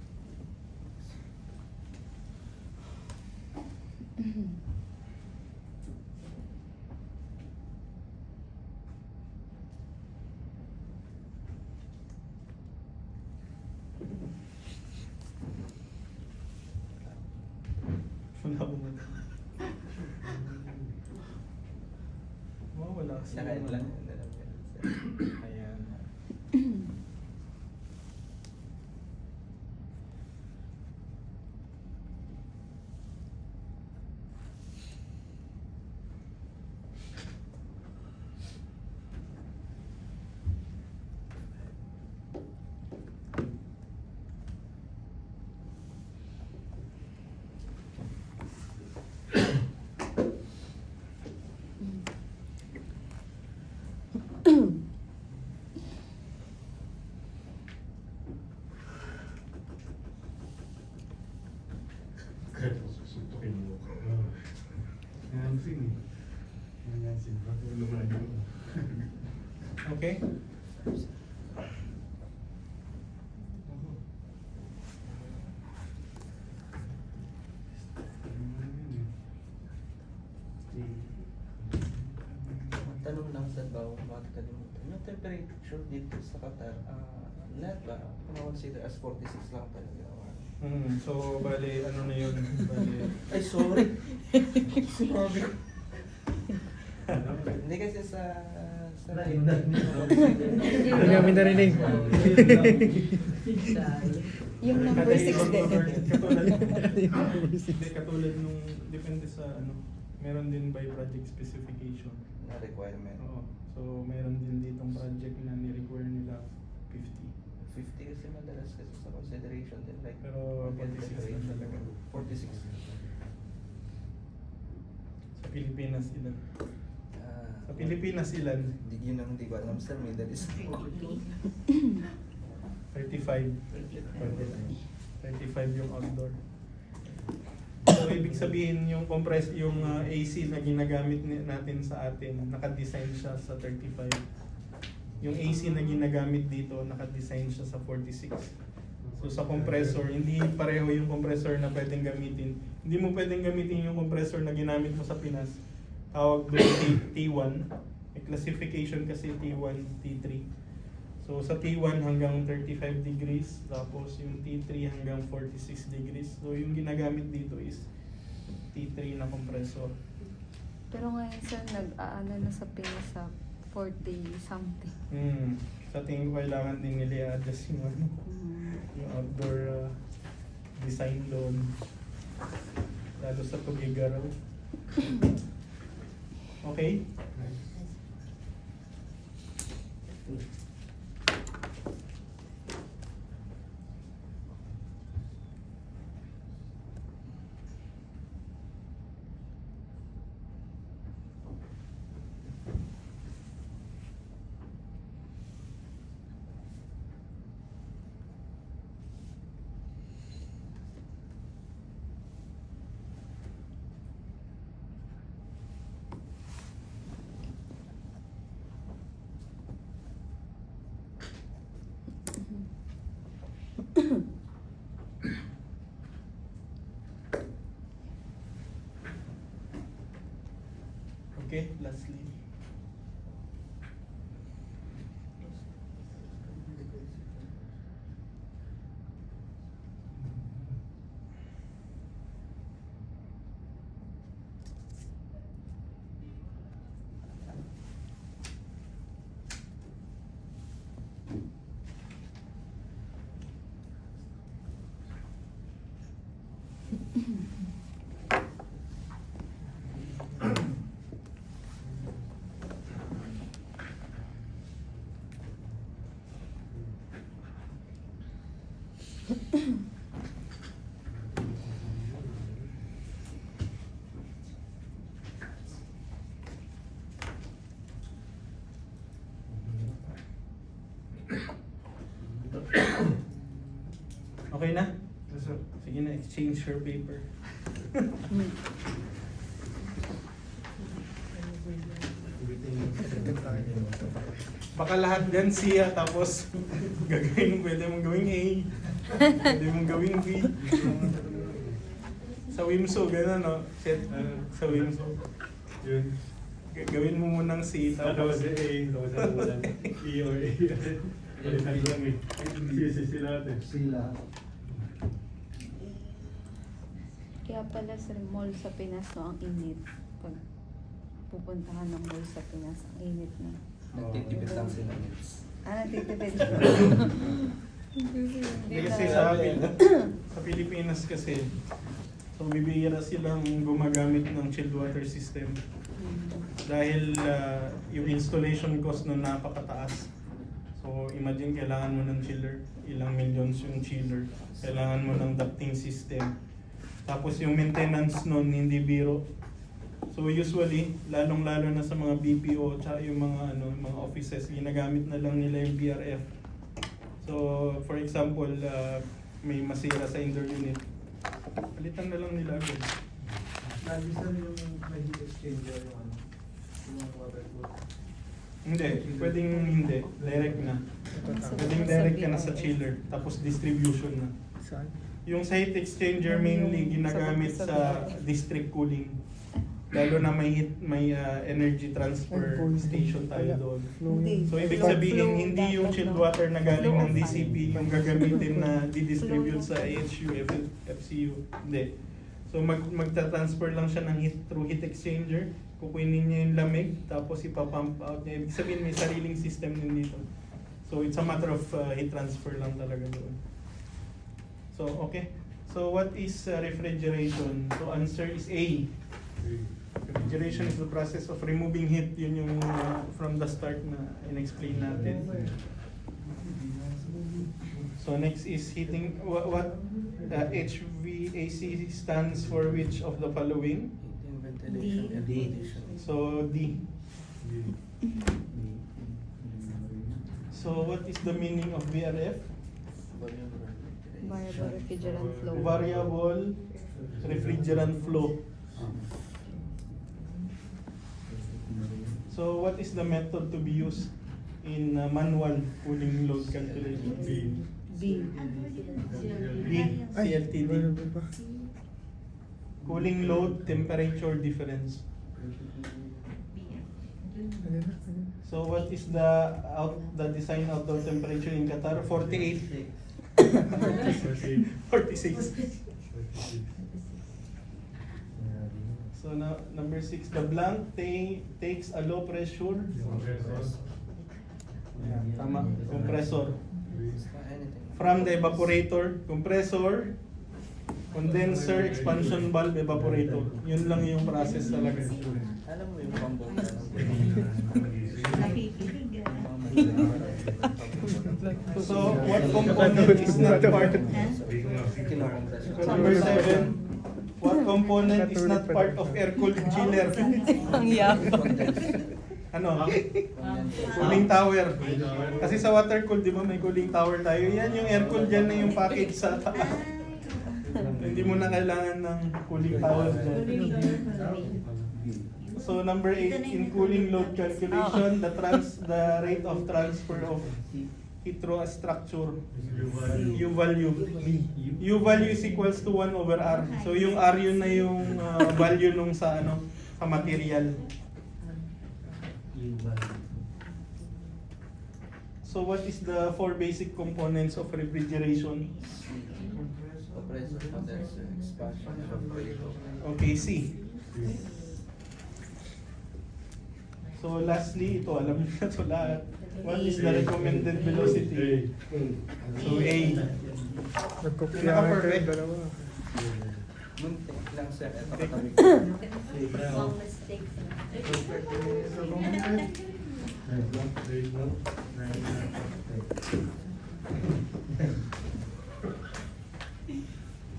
Wala ko man. Wala kasi. Sa kahit lang. Ayan. Okay? Tanong lang sa bawo, makakalimutan. Yung temperature dito sa Qatar, lahat ba, consider as 46 lang talaga? So, bali, ano na yun? Bali, Ay, sorry. Sorry. Hindi kasi sa Hindi namin narinig. Yung number 6 din. Katulad nung, depende sa ano, meron din by project specification. na requirement. Oo. So, meron din ditong project na ni-require nila 50. 50 kasi madalas kasi sa consideration din like Pero 46 na talaga. 46. Sa Pilipinas ilan? Sa Ah, Pilipinas ilan? Yun ang hindi ko alam sa Middle East. 35. 35 yung outdoor. So, ibig sabihin yung AC na ginagamit natin sa atin, naka-design siya sa 35. Yung AC na ginagamit dito, naka-design siya sa 46. So sa compressor, hindi pareho yung compressor na pwedeng gamitin. Hindi mo pwedeng gamitin yung compressor na ginamit mo sa Pinas. Tawag doon T1. May classification kasi T1, T3. So sa T1 hanggang 35 degrees, tapos yung T3 hanggang 46 degrees. So yung ginagamit dito is T3 na compressor. Pero ngayon sir, nag-aano na sa Pinas sa 40 something. Sa tingin ko kailangan din nila i-adjust yung, yung outdoor design doon. Lalo sa Tugigaraw. Okay? Okay, lastly. Okay na? Yes, sir. Sige na, exchange your paper. Baka lahat dyan siya, tapos pwede mong gawing A, pwede mong gawing B. Sa Wimso, gano'n no? Set, sa Wimso. Yun. Gawin mo munang C, Tapos tapos A, tapos ang ulan. E or A. Balikan lang eh. Sila natin. Sila. Kaya pala sir, mall sa Pinas no, ang init. Pag pupunta ka ng mall sa Pinas, ang init na. Nagtitipid lang sila nits. Nagtitipid. Hindi kasi sa Pilipinas kasi, so bibihira silang gumagamit ng chilled water system. Dahil yung installation cost nun napakataas. So imagine kailangan mo ng chiller, ilang millions yung chiller. Kailangan mo ng ducting system. Tapos yung maintenance nun hindi biro. So usually, lalong-lalo na sa mga BPO tsaka yung mga offices, ginagamit na lang nila yung BRF. So for example, may masira sa indoor unit, palitan na lang nila agad. Lagi sa yung may heat exchanger yung ano. Hindi, pwedeng hindi. Direct na. Pwedeng direct ka na sa chiller, tapos distribution na. Saan? Yung sa heat exchanger mainly ginagamit sa district cooling. Lalo na may energy transfer station tayo doon. So ibig sabihin, hindi yung chilled water na galing ng DCP yung gagamitin na di-distribute sa AHU, FCU. Hindi. So magta-transfer lang siya ng heat through heat exchanger. Kukunin niya yung lamig, tapos ipapump out niya. Ibig sabihin, may sariling system din dito. So it's a matter of heat transfer lang talaga doon. So okay. So what is refrigeration? So answer is A. Refrigeration is the process of removing heat. Yun yung from the start na in-explain natin. So next is heating. What HVAC stands for which of the following? Heating, ventilation, and radiation. So D. So what is the meaning of VRF? Variable refrigerant flow. Variable refrigerant flow. So what is the method to be used in manual cooling load calculation? B. B, CLTD. Variable pa. Cooling load temperature difference. Ano na? So what is the design outdoor temperature in Qatar? 48. 46. So now number 6, the blank takes a low pressure. Yeah, tama. Compressor. Anything. From the evaporator, compressor, condenser, expansion valve, evaporator. Yun lang yung process talaga. Alam mo yung combo ka ng Nakikinig. So what component is not part? So number 7, what component is not part of air-cooled chiller? Ang yabang. Ano? Cooling tower. Kasi sa water-cooled, di ba may cooling tower tayo? Yan yung air-cooled, dyan na yung package sa taas. Hindi mo na kailangan ng cooling tower dyan. So number 8, in cooling load calculation, the rate of transfer of heat through a structure, U value. U value is equals to 1 over R. So yung R yun na yung value nung sa sa material. So what is the 4 basic components of refrigeration? Compressor, condenser, expansion, evaporator. Okay, C. So lastly, ito alam niyo na ito lahat. What is the recommended velocity? So A. Nagkopya Pinaka-perfect. kayo dalawa. Muntik lang sir, ito katabi. Wrong mistakes.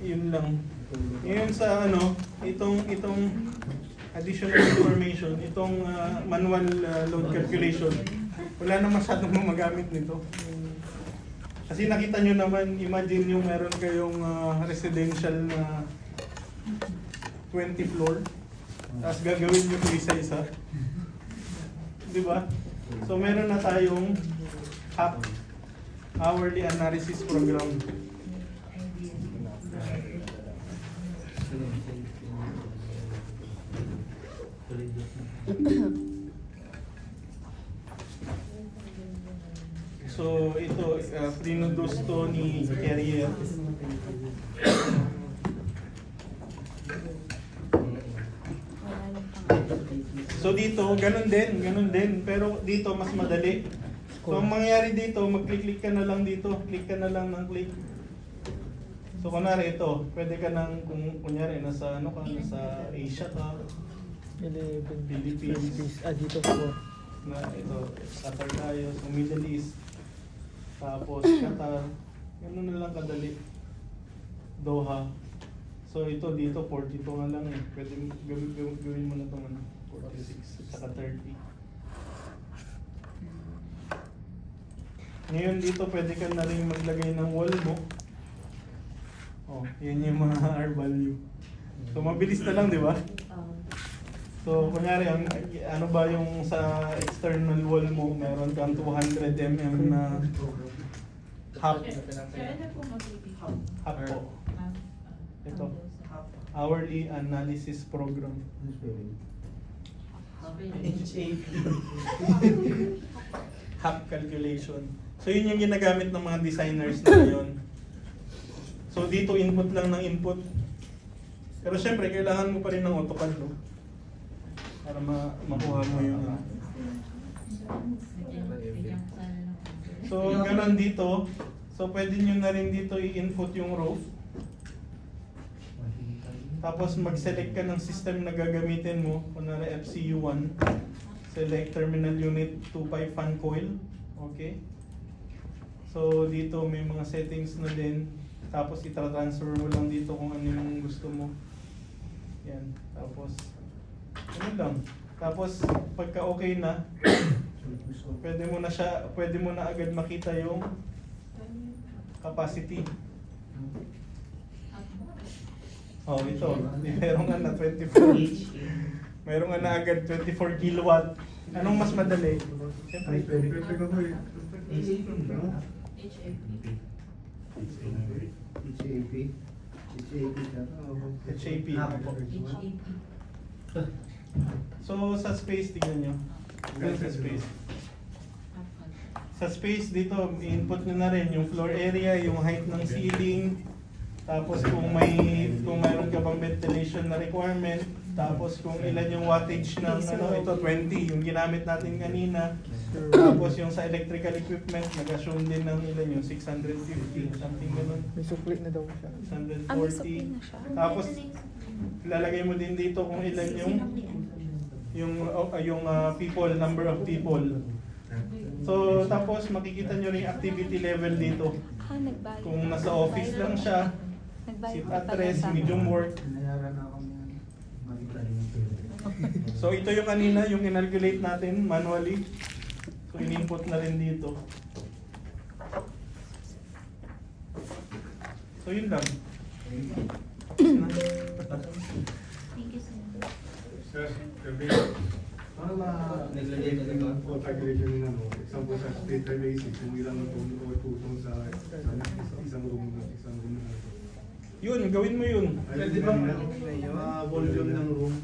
Yun lang. Ngayon sa itong additional information, itong manual load calculation, wala na masyadong magamit nito. Kasi nakita nyo naman, imagine yung meron kayong residential na 20 floor, tapos gagawin nyo ito isa-isa. Di ba? So meron na tayong half hourly analysis program. So ito, prinudos to ni Carrier. So dito, ganun din, pero dito mas madali. So ang mangyayari dito, mag-click ka na lang dito, click ka na lang ng click. So kunwari ito, pwede ka nang, kunyari nasa nasa Asia ka, 11 Philippines. Dito po. na ito, Qatar tayo, so Middle East, tapos Qatar, ganun na lang kadali. Doha. So ito dito, 42 nga lang eh. Pwede gawin mo na itong 46, saka 30. Ngayon dito, pwede ka na rin maglagay ng wall mo. Oh, yan yung mga R value. So mabilis na lang, di ba? So, kunyari, ano ba yung sa external wall mo, meron kang 200 mm na half Sir, ano po mag-ibig? half po. Ito. Half. Hourly analysis program. Half calculation. So, yun yung ginagamit ng mga designers na ngayon. So, dito input lang ng input. Pero syempre, kailangan mo pa rin ng AutoCAD, no? Para makuha mo yung ano. So, ganun dito. So, pwede nyo na rin dito i-input yung row. Tapos, mag-select ka ng system na gagamitin mo. Kunwari, FCU1. Select terminal unit 2.5 fan coil. Okay. So, dito may mga settings na din. Tapos, itra-transfer mo lang dito kung ano yung gusto mo. Yan. Tapos, ano lang. Tapos, pagka okay na, pwede mo na agad makita yung capacity. Oh, ito. Meron nga na 24. Meron nga na agad 24 kilowatt. Anong mas madali? Siyempre, Pwede ko po eh. HAP. So, sa space, tignan nyo. Dito sa space. Sa space, dito, input nyo na rin yung floor area, yung height ng ceiling, tapos kung mayroon ka bang ventilation na requirement, tapos kung ilan yung wattage ng ito 20 yung ginamit natin kanina, tapos yung sa electrical equipment nag-assume din ng ilan yung 650 something ganun, May sukli na daw siya. 640. May sukli na siya. Tapos lalagay mo din dito kung ilan yung people, number of people. So tapos makikita nyo rin yung activity level dito. Nagbayad. Kung nasa office lang siya, sit at rest, medium work. So ito yung kanina, yung inalculate natin manually. So in-input na rin dito. So yun lang. Thank you, sir. Sir, sabi, Ano ba naglagay ka dito? for calculation nila mo, example sa state basic, kung ilang room o tutong sa isang room na. Yun, gawin mo yun. Pwede ba volume ng room?